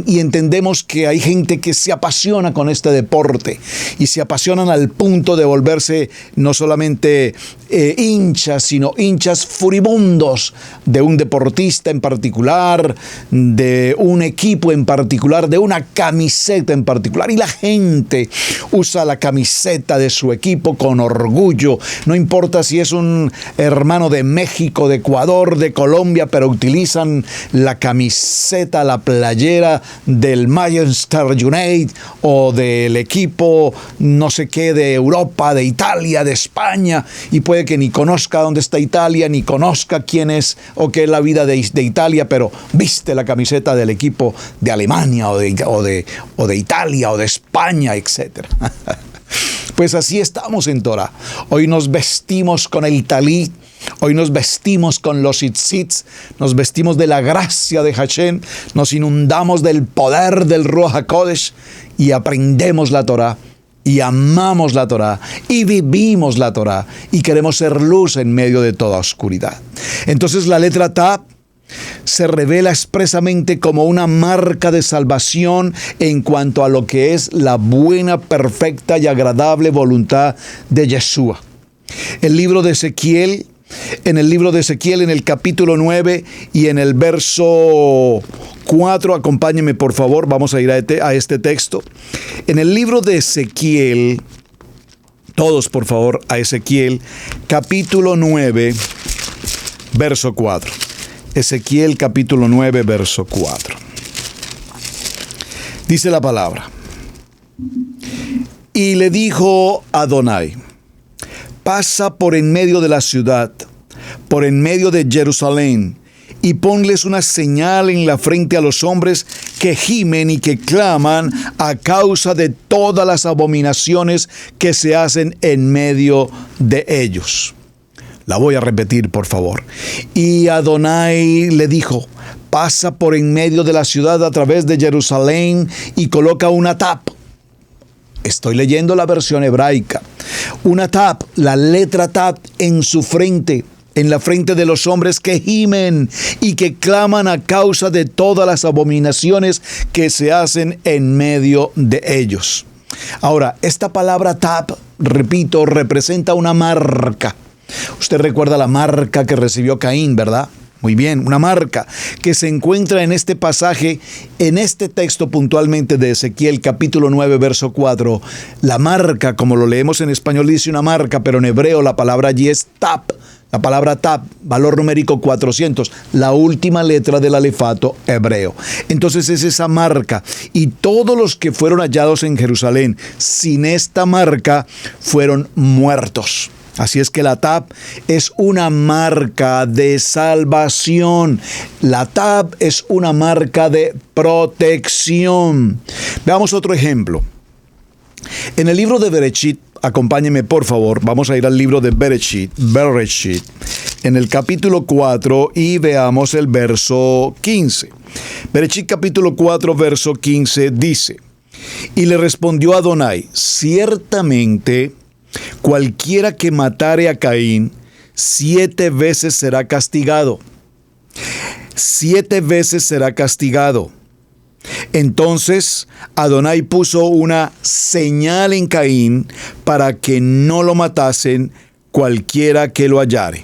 Y entendemos que hay gente que se apasiona con este deporte y se apasionan al punto de volverse no solamente hinchas, sino hinchas furibundos de un deportista en particular, de un equipo en particular, de una camiseta en particular. Y la gente usa la camiseta de su equipo con orgullo. No importa si es un hermano de México, de Ecuador, de Colombia, pero utilizan la camiseta, la playera del Manchester United o del equipo no sé qué de Europa, de Italia, de España, y puede que ni conozca dónde está Italia, ni conozca quién es o qué es la vida de Italia, pero viste la camiseta del equipo de Alemania o de Italia o de España, etc. Pues así estamos en Torah. Hoy nos vestimos con el talit, hoy nos vestimos con los tzitzit, nos vestimos de la gracia de Hashem, nos inundamos del poder del Ruach HaKodesh y aprendemos la Torah. Y amamos la Torah, y vivimos la Torah, y queremos ser luz en medio de toda oscuridad. Entonces la letra Tav se revela expresamente como una marca de salvación en cuanto a lo que es la buena, perfecta y agradable voluntad de Yeshua. En el libro de Ezequiel, en el capítulo 9 y en el verso 4, acompáñenme por favor, vamos a ir a este texto. En el libro de Ezequiel, todos por favor, a Ezequiel, capítulo 9, verso 4. Ezequiel capítulo 9, verso 4. Dice la palabra: y le dijo Adonai, pasa por en medio de la ciudad, por en medio de Jerusalén, y ponles una señal en la frente a los hombres que gimen y que claman a causa de todas las abominaciones que se hacen en medio de ellos. La voy a repetir, por favor. Y Adonai le dijo, pasa por en medio de la ciudad a través de Jerusalén y coloca una Tav. Estoy leyendo la versión hebraica. Una Tav, la letra Tav en su frente, en la frente de los hombres que gimen y que claman a causa de todas las abominaciones que se hacen en medio de ellos. Ahora, esta palabra Tav, repito, representa una marca. Usted recuerda la marca que recibió Caín, ¿verdad? Muy bien, una marca que se encuentra en este pasaje, en este texto puntualmente de Ezequiel capítulo 9, verso 4. La marca, como lo leemos en español, dice una marca, pero en hebreo la palabra allí es Tav. La palabra Tav, valor numérico 400, la última letra del alefato hebreo. Entonces es esa marca. Y todos los que fueron hallados en Jerusalén sin esta marca fueron muertos. Así es que la Tav es una marca de salvación. La Tav es una marca de protección. Veamos otro ejemplo. En el libro de Bereshit, acompáñenme por favor, vamos a ir al libro de Bereshit, en el capítulo 4 y veamos el verso 15. Bereshit capítulo 4, verso 15 dice, y le respondió Adonai, ciertamente cualquiera que matare a Caín, 7 veces será castigado. 7 veces será castigado. Entonces Adonai puso una señal en Caín para que no lo matasen cualquiera que lo hallare.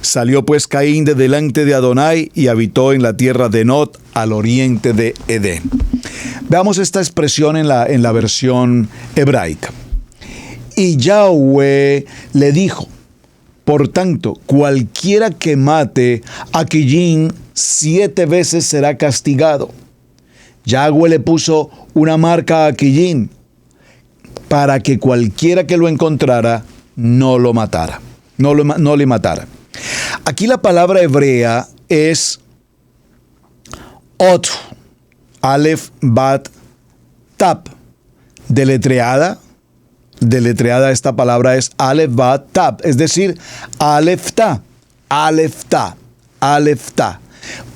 Salió pues Caín de delante de Adonai y habitó en la tierra de Nod, al oriente de Edén. Veamos esta expresión en la versión hebraica. Y Yahweh le dijo, por tanto, cualquiera que mate a Caín 7 veces será castigado. Yahweh le puso una marca a Caín para que cualquiera que lo encontrara no lo matara, no le matara. Aquí la palabra hebrea es Ot, Aleph, Bat, Tab. Deletreada esta palabra es Aleph, Bat, Tab, es decir, Aleph, Ta, Aleph, Ta, Aleph, Ta,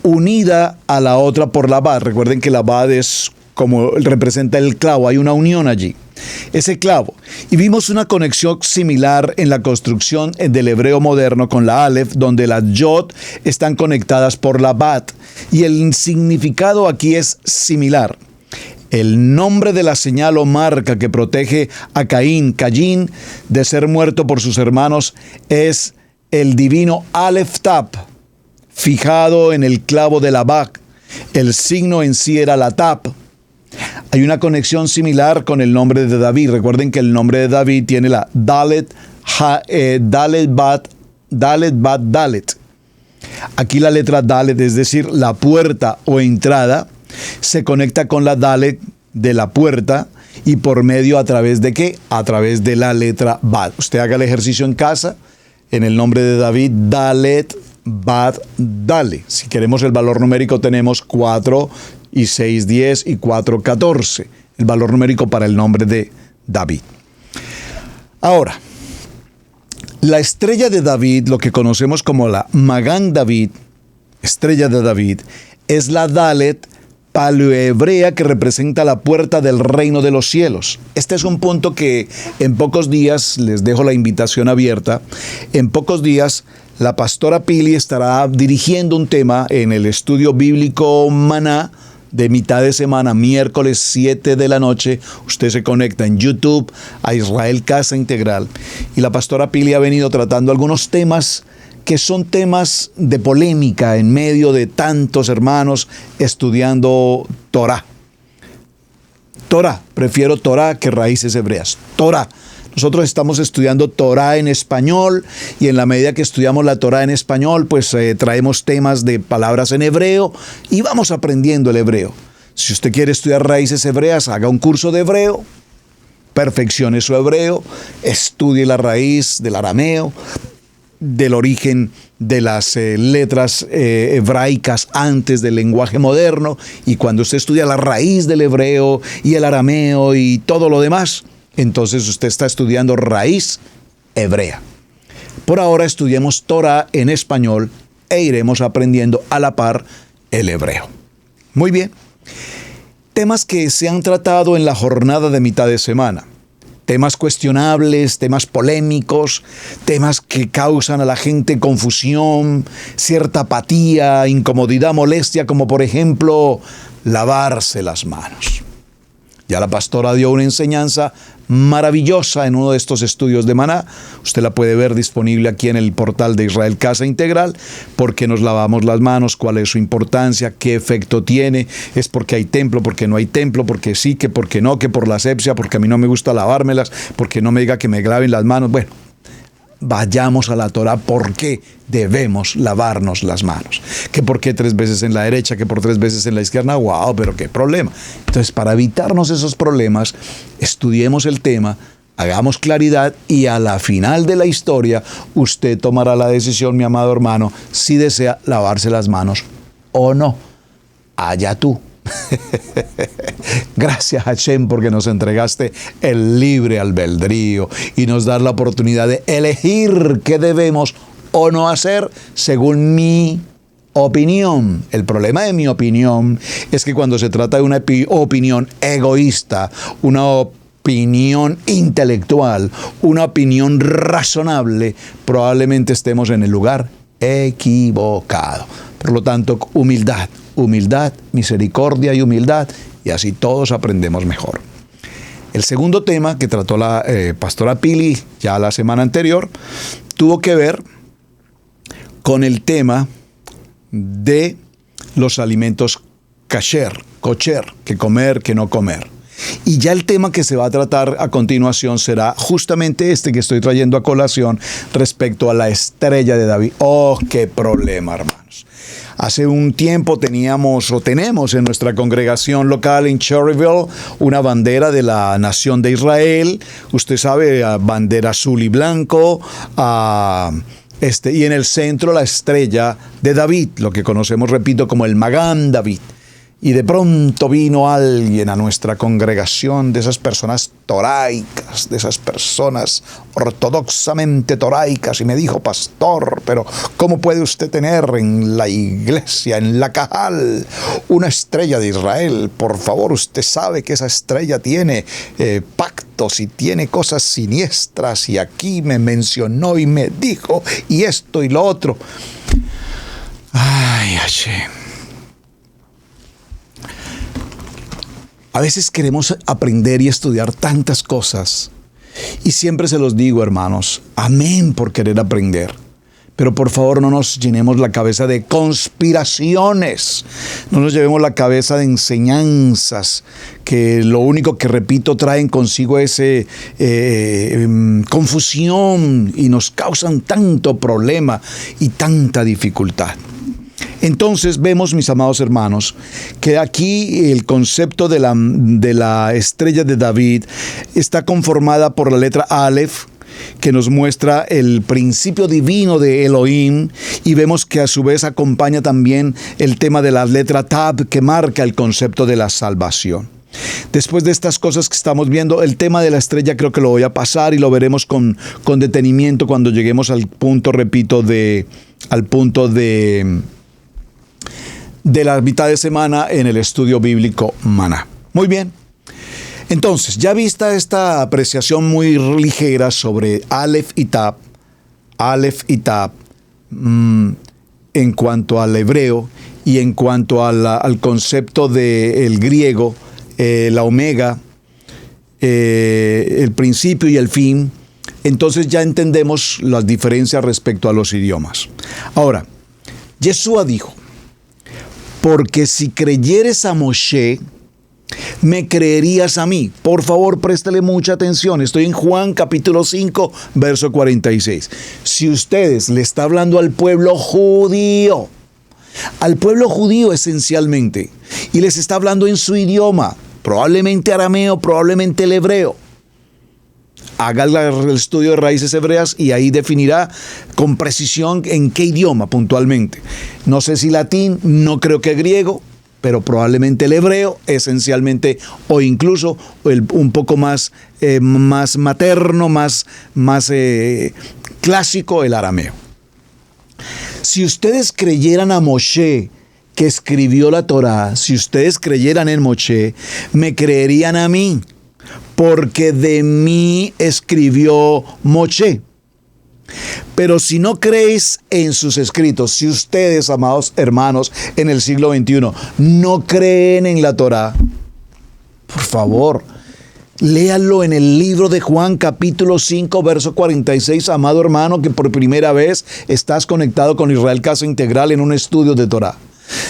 unida a la otra por la Bad. Recuerden que la Bad es como representa el clavo, hay una unión allí. Ese clavo. Y vimos una conexión similar en la construcción del hebreo moderno con la Aleph, donde las Yod están conectadas por la Bat. Y el significado aquí es similar. El nombre de la señal o marca que protege a Caín, de ser muerto por sus hermanos es el divino Aleph Tap, fijado en el clavo de la Bat. El signo en sí era la Tap. Hay una conexión similar con el nombre de David. Recuerden que el nombre de David tiene la Dalet, Bat, Dalet. Aquí la letra Dalet, es decir, la puerta o entrada, se conecta con la Dalet de la puerta y por medio a través de ¿qué? A través de la letra Bat. Usted haga el ejercicio en casa, en el nombre de David, Dalet, Bat, Dale. Si queremos el valor numérico tenemos 4 y 6, 10 y 4, 14. El valor numérico para el nombre de David. Ahora, la estrella de David, lo que conocemos como la Magán David, estrella de David, es la Dalet paleohebrea que representa la puerta del reino de los cielos. Este es un punto que en pocos días, les dejo la invitación abierta, en pocos días la pastora Pili estará dirigiendo un tema en el estudio bíblico Maná de mitad de semana, miércoles 7 de la noche. Usted se conecta en YouTube a Israel Casa Integral. Y la pastora Pili ha venido tratando algunos temas que son temas de polémica en medio de tantos hermanos estudiando Torah. Prefiero Torah que raíces hebreas. Torah. Nosotros estamos estudiando Torah en español y en la medida que estudiamos la Torah en español, pues traemos temas de palabras en hebreo y vamos aprendiendo el hebreo. Si usted quiere estudiar raíces hebreas, haga un curso de hebreo, perfeccione su hebreo, estudie la raíz del arameo, del origen de las letras hebraicas antes del lenguaje moderno, y cuando usted estudia la raíz del hebreo y el arameo y todo lo demás, entonces usted está estudiando raíz hebrea. Por ahora estudiemos Torah en español e iremos aprendiendo a la par el hebreo. Muy bien. Temas que se han tratado en la jornada de mitad de semana. Temas cuestionables, temas polémicos, temas que causan a la gente confusión, cierta apatía, incomodidad, molestia, como por ejemplo lavarse las manos. Ya la pastora dio una enseñanza maravillosa en uno de estos estudios de Maná. Usted la puede ver disponible aquí en el portal de Israel Casa Integral. ¿Por qué nos lavamos las manos? ¿Cuál es su importancia? ¿Qué efecto tiene? ¿Es porque hay templo? ¿Porque no hay templo? ¿Porque sí? ¿Que porque no? ¿Que por la asepsia? ¿Porque a mí no me gusta lavármelas? ¿Porque no me diga que me laven las manos? Bueno, vayamos a la Torah. ¿Por qué debemos lavarnos las manos? ¿Que por qué 3 veces en la derecha? ¿Que por 3 veces en la izquierda? ¡Wow! Pero qué problema. Entonces, para evitarnos esos problemas, estudiemos el tema, hagamos claridad y a la final de la historia, usted tomará la decisión, mi amado hermano, si desea lavarse las manos o no. Allá tú. Gracias, Hashem, porque nos entregaste el libre albedrío y nos das la oportunidad de elegir qué debemos o no hacer según mi opinión. El problema de mi opinión es que cuando se trata de una opinión egoísta, una opinión intelectual, una opinión razonable, probablemente estemos en el lugar equivocado. Por lo tanto, humildad, misericordia y humildad, y así todos aprendemos mejor. El segundo tema que trató la pastora Pili ya la semana anterior tuvo que ver con el tema de los alimentos kosher, que comer, que no comer. Y ya el tema que se va a tratar a continuación será justamente este que estoy trayendo a colación respecto a la estrella de David. ¡Oh, qué problema, hermanos! Hace un tiempo tenemos en nuestra congregación local en Cherryville una bandera de la nación de Israel. Usted sabe, bandera azul y blanco, y en el centro la estrella de David, lo que conocemos, repito, como el Magán David. Y de pronto vino alguien a nuestra congregación, de esas personas toraicas, de esas personas ortodoxamente toraicas, y me dijo: pastor, pero ¿cómo puede usted tener en la iglesia, en la Cajal, una estrella de Israel? Por favor, usted sabe que esa estrella tiene pactos y tiene cosas siniestras, y aquí me mencionó y me dijo y esto y lo otro. Ay, Hashem. A veces queremos aprender y estudiar tantas cosas, y siempre se los digo, hermanos, amén por querer aprender. Pero por favor, no nos llenemos la cabeza de conspiraciones, no nos llevemos la cabeza de enseñanzas que lo único que, repito, traen consigo es confusión, y nos causan tanto problema y tanta dificultad. Entonces vemos, mis amados hermanos, que aquí el concepto de la estrella de David está conformada por la letra Aleph, que nos muestra el principio divino de Elohim, y vemos que a su vez acompaña también el tema de la letra Tab, que marca el concepto de la salvación. Después de estas cosas que estamos viendo, el tema de la estrella creo que lo voy a pasar y lo veremos con detenimiento cuando lleguemos al punto, repito, de la mitad de semana en el estudio bíblico Maná. Muy bien. Entonces, ya vista esta apreciación muy ligera sobre Aleph y Tab, en cuanto al hebreo y en cuanto al concepto del griego, la omega, el principio y el fin, entonces ya entendemos las diferencias respecto a los idiomas. Ahora, Yeshua dijo: porque si creyeres a Moshe, me creerías a mí. Por favor, préstele mucha atención. Estoy en Juan capítulo 5, verso 46. Si ustedes le está hablando al pueblo judío esencialmente, y les está hablando en su idioma, probablemente arameo, probablemente el hebreo, haga el estudio de raíces hebreas y ahí definirá con precisión en qué idioma puntualmente. No sé si latín, no creo que griego, pero probablemente el hebreo esencialmente, o incluso un poco más materno, más clásico, el arameo. Si ustedes creyeran a Moshe, que escribió la Torá, si ustedes creyeran en Moshe, me creerían a mí, porque de mí escribió Moshe. Pero si no creéis en sus escritos, si ustedes, amados hermanos, en el siglo XXI, no creen en la Torá, por favor, léanlo en el libro de Juan, capítulo 5, verso 46, amado hermano, que por primera vez estás conectado con Israel Casa Integral en un estudio de Torá.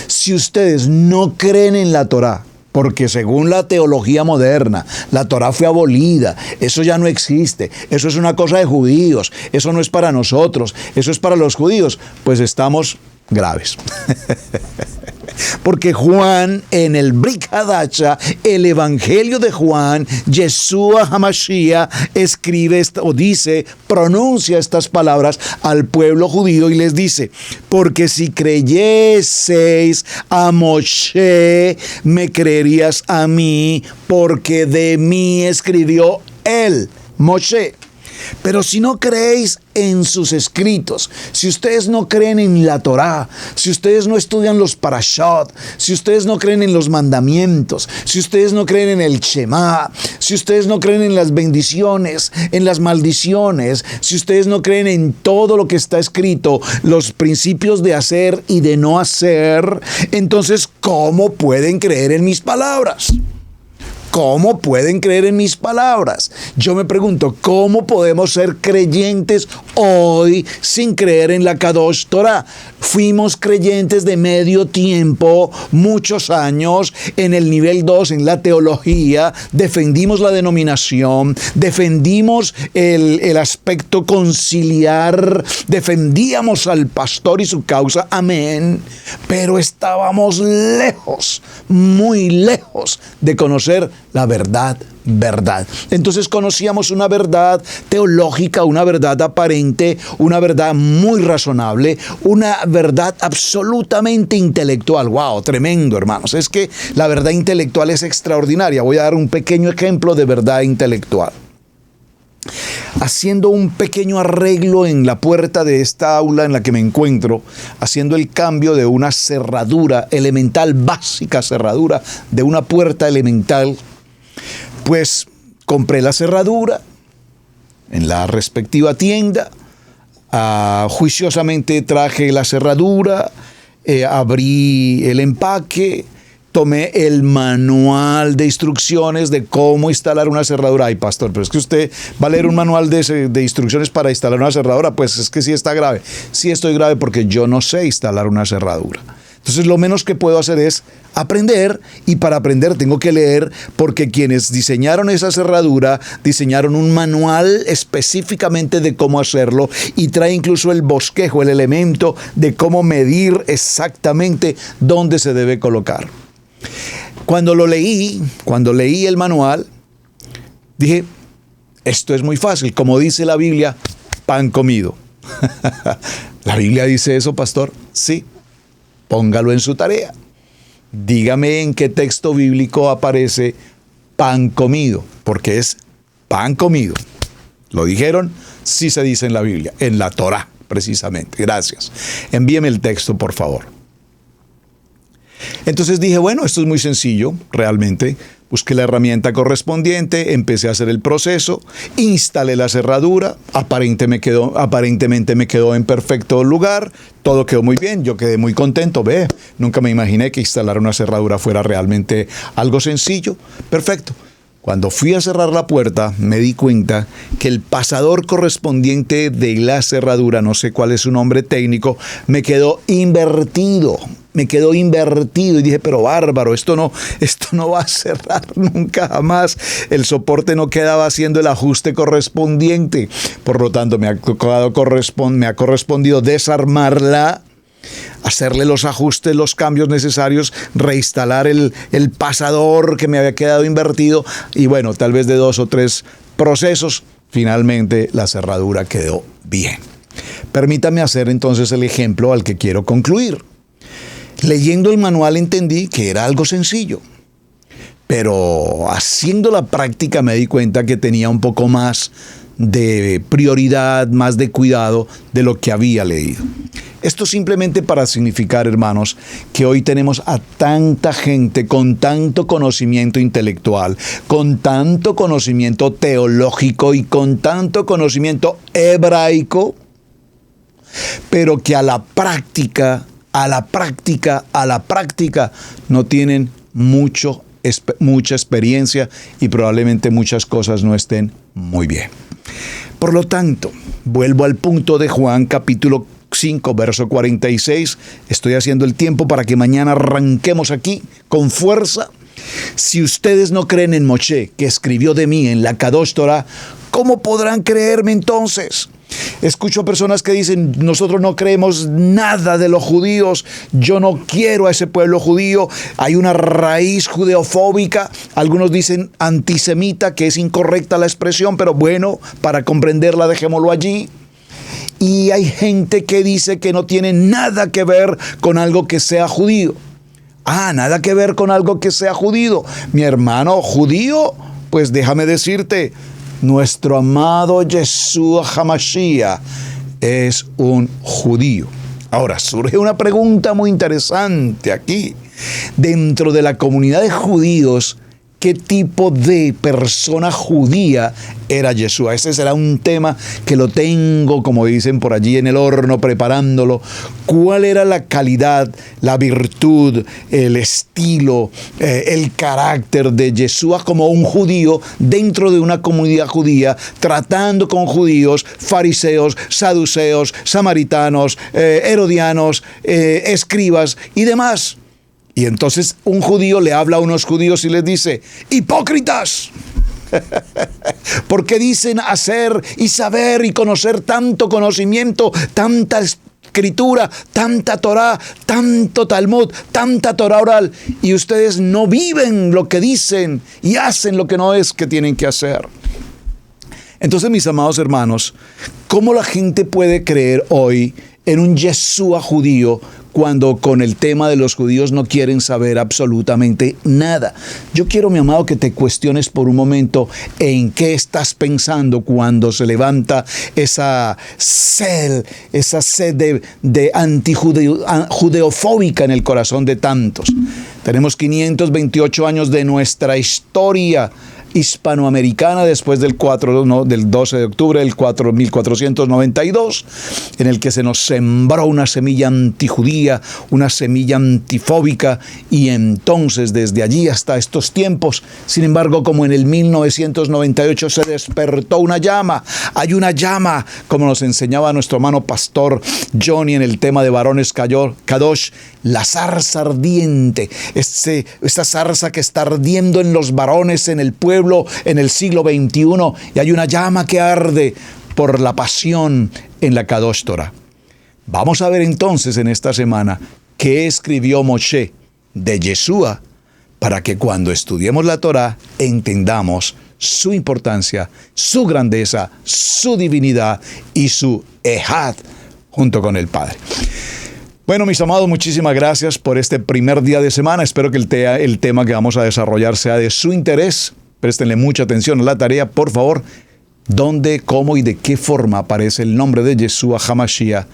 Si ustedes no creen en la Torá, porque según la teología moderna, la Torá fue abolida, eso ya no existe, eso es una cosa de judíos, eso no es para nosotros, eso es para los judíos, pues estamos graves. Porque Juan, en el Brit Hadasha, el Evangelio de Juan, Yeshua HaMashiach escribe o dice, pronuncia estas palabras al pueblo judío y les dice: porque si creyeseis a Moshe, me creerías a mí, porque de mí escribió él, Moshe. Pero si no creéis en sus escritos, si ustedes no creen en la Torá, si ustedes no estudian los parashot, si ustedes no creen en los mandamientos, si ustedes no creen en el Shema, si ustedes no creen en las bendiciones, en las maldiciones, si ustedes no creen en todo lo que está escrito, los principios de hacer y de no hacer, entonces, ¿cómo pueden creer en mis palabras? ¿Cómo pueden creer en mis palabras? Yo me pregunto, ¿cómo podemos ser creyentes hoy sin creer en la Kadosh Torah? Fuimos creyentes de medio tiempo, muchos años, en el nivel 2, en la teología, defendimos la denominación, defendimos el aspecto conciliar, defendíamos al pastor y su causa, amén, pero estábamos lejos, muy lejos de conocer la verdad. Entonces conocíamos una verdad teológica, una verdad aparente, una verdad muy razonable, una verdad absolutamente intelectual. ¡Wow! Tremendo, hermanos. Es que la verdad intelectual es extraordinaria. Voy a dar un pequeño ejemplo de verdad intelectual. Haciendo un pequeño arreglo en la puerta de esta aula en la que me encuentro, haciendo el cambio de una cerradura elemental, básica cerradura, de una puerta elemental, pues compré la cerradura en la respectiva tienda, juiciosamente traje la cerradura, abrí el empaque, tomé el manual de instrucciones de cómo instalar una cerradura. Ay, pastor, pero es que usted va a leer un manual de instrucciones para instalar una cerradura. Pues es que sí está grave. Sí estoy grave porque yo no sé instalar una cerradura. Entonces lo menos que puedo hacer es aprender, y para aprender tengo que leer, porque quienes diseñaron esa cerradura diseñaron un manual específicamente de cómo hacerlo, y trae incluso el bosquejo, el elemento de cómo medir exactamente dónde se debe colocar. Cuando leí el manual, dije, esto es muy fácil, como dice la Biblia, pan comido. ¿La Biblia dice eso, pastor? Sí. Póngalo en su tarea. Dígame en qué texto bíblico aparece pan comido, porque es pan comido. ¿Lo dijeron? Sí se dice en la Biblia, en la Torá, precisamente. Gracias. Envíeme el texto, por favor. Entonces dije, bueno, esto es muy sencillo, realmente. Busqué la herramienta correspondiente, empecé a hacer el proceso, instalé la cerradura, aparentemente me quedó en perfecto lugar, todo quedó muy bien, yo quedé muy contento, nunca me imaginé que instalar una cerradura fuera realmente algo sencillo, perfecto. Cuando fui a cerrar la puerta, me di cuenta que el pasador correspondiente de la cerradura, no sé cuál es su nombre técnico, me quedó invertido. Y dije, pero bárbaro, esto no va a cerrar nunca jamás. El soporte no quedaba haciendo el ajuste correspondiente. Por lo tanto, me ha correspondido desarmarla, hacerle los ajustes, los cambios necesarios, reinstalar el pasador que me había quedado invertido, y bueno, tal vez de 2 o 3 procesos, finalmente la cerradura quedó bien. Permítame hacer entonces el ejemplo al que quiero concluir. Leyendo el manual entendí que era algo sencillo, pero haciendo la práctica me di cuenta que tenía un poco más de prioridad, más de cuidado de lo que había leído. Esto simplemente para significar, hermanos, que hoy tenemos a tanta gente con tanto conocimiento intelectual, con tanto conocimiento teológico y con tanto conocimiento hebraico, pero que a la práctica no tienen mucha experiencia, y probablemente muchas cosas no estén muy bien. Por lo tanto, vuelvo al punto de Juan capítulo 5, verso 46. Estoy haciendo el tiempo para que mañana arranquemos aquí con fuerza. Si ustedes no creen en Moshe, que escribió de mí en la Kadosh Torah, ¿cómo podrán creerme entonces? Escucho personas que dicen, nosotros no creemos nada de los judíos, yo no quiero a ese pueblo judío, hay una raíz judeofóbica, algunos dicen antisemita, que es incorrecta la expresión, pero bueno, para comprenderla dejémoslo allí. Y hay gente que dice que no tiene nada que ver con algo que sea judío. Nada que ver con algo que sea judío. Mi hermano judío, pues déjame decirte, nuestro amado Yeshua HaMashiach es un judío. Ahora, surge una pregunta muy interesante aquí. Dentro de la comunidad de judíos, ¿qué tipo de persona judía era Yeshua? Ese será un tema que lo tengo, como dicen por allí, en el horno, preparándolo. ¿Cuál era la calidad, la virtud, el estilo, el carácter de Yeshua como un judío dentro de una comunidad judía, tratando con judíos, fariseos, saduceos, samaritanos, herodianos, escribas y demás? Y entonces un judío le habla a unos judíos y les dice, ¡hipócritas! ¿Por qué dicen hacer y saber y conocer tanto conocimiento, escritura, tanta Torá, tanto Talmud, tanta Torá oral, y ustedes no viven lo que dicen y hacen lo que no es que tienen que hacer. Entonces, mis amados hermanos, ¿cómo la gente puede creer hoy en un Yeshua judío cuando con el tema de los judíos no quieren saber absolutamente nada? Yo quiero, mi amado, que te cuestiones por un momento en qué estás pensando cuando se levanta esa sed de antijudeofóbica en el corazón de tantos. Tenemos 528 años de nuestra historia hispanoamericana después del 12 de octubre del 1492, en el que se nos sembró una semilla antijudía, una semilla antifóbica, y entonces desde allí hasta estos tiempos, sin embargo, como en el 1998 se despertó una llama, hay una llama, como nos enseñaba nuestro hermano pastor Johnny en el tema de varones Kadosh, la zarza ardiente, esta zarza que está ardiendo en los varones, en el pueblo, en el siglo XXI, y hay una llama que arde por la pasión en la Kadosh Torah. Vamos a ver entonces en esta semana qué escribió Moshe de Yeshua, para que cuando estudiemos la Torah entendamos su importancia, su grandeza, su divinidad y su ejad junto con el Padre. Bueno, mis amados, muchísimas gracias por este primer día de semana. Espero que el tema que vamos a desarrollar sea de su interés. Préstenle mucha atención a la tarea, por favor. ¿Dónde, cómo y de qué forma aparece el nombre de Yeshua HaMashiach?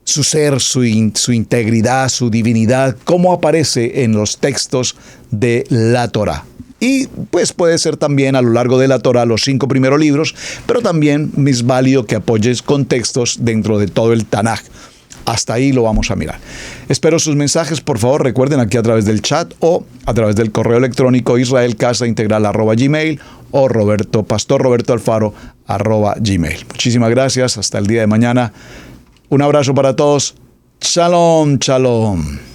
Su ser, su integridad, su divinidad, cómo aparece en los textos de la Torah. Y pues puede ser también a lo largo de la Torah los 5 primeros libros, pero también es válido que apoyes con textos dentro de todo el Tanaj. Hasta ahí lo vamos a mirar. Espero sus mensajes, por favor, recuerden aquí a través del chat o a través del correo electrónico israelcasaintegral@gmail o pastorrobertoalfaro@gmail. Muchísimas gracias, hasta el día de mañana. Un abrazo para todos. Shalom, shalom.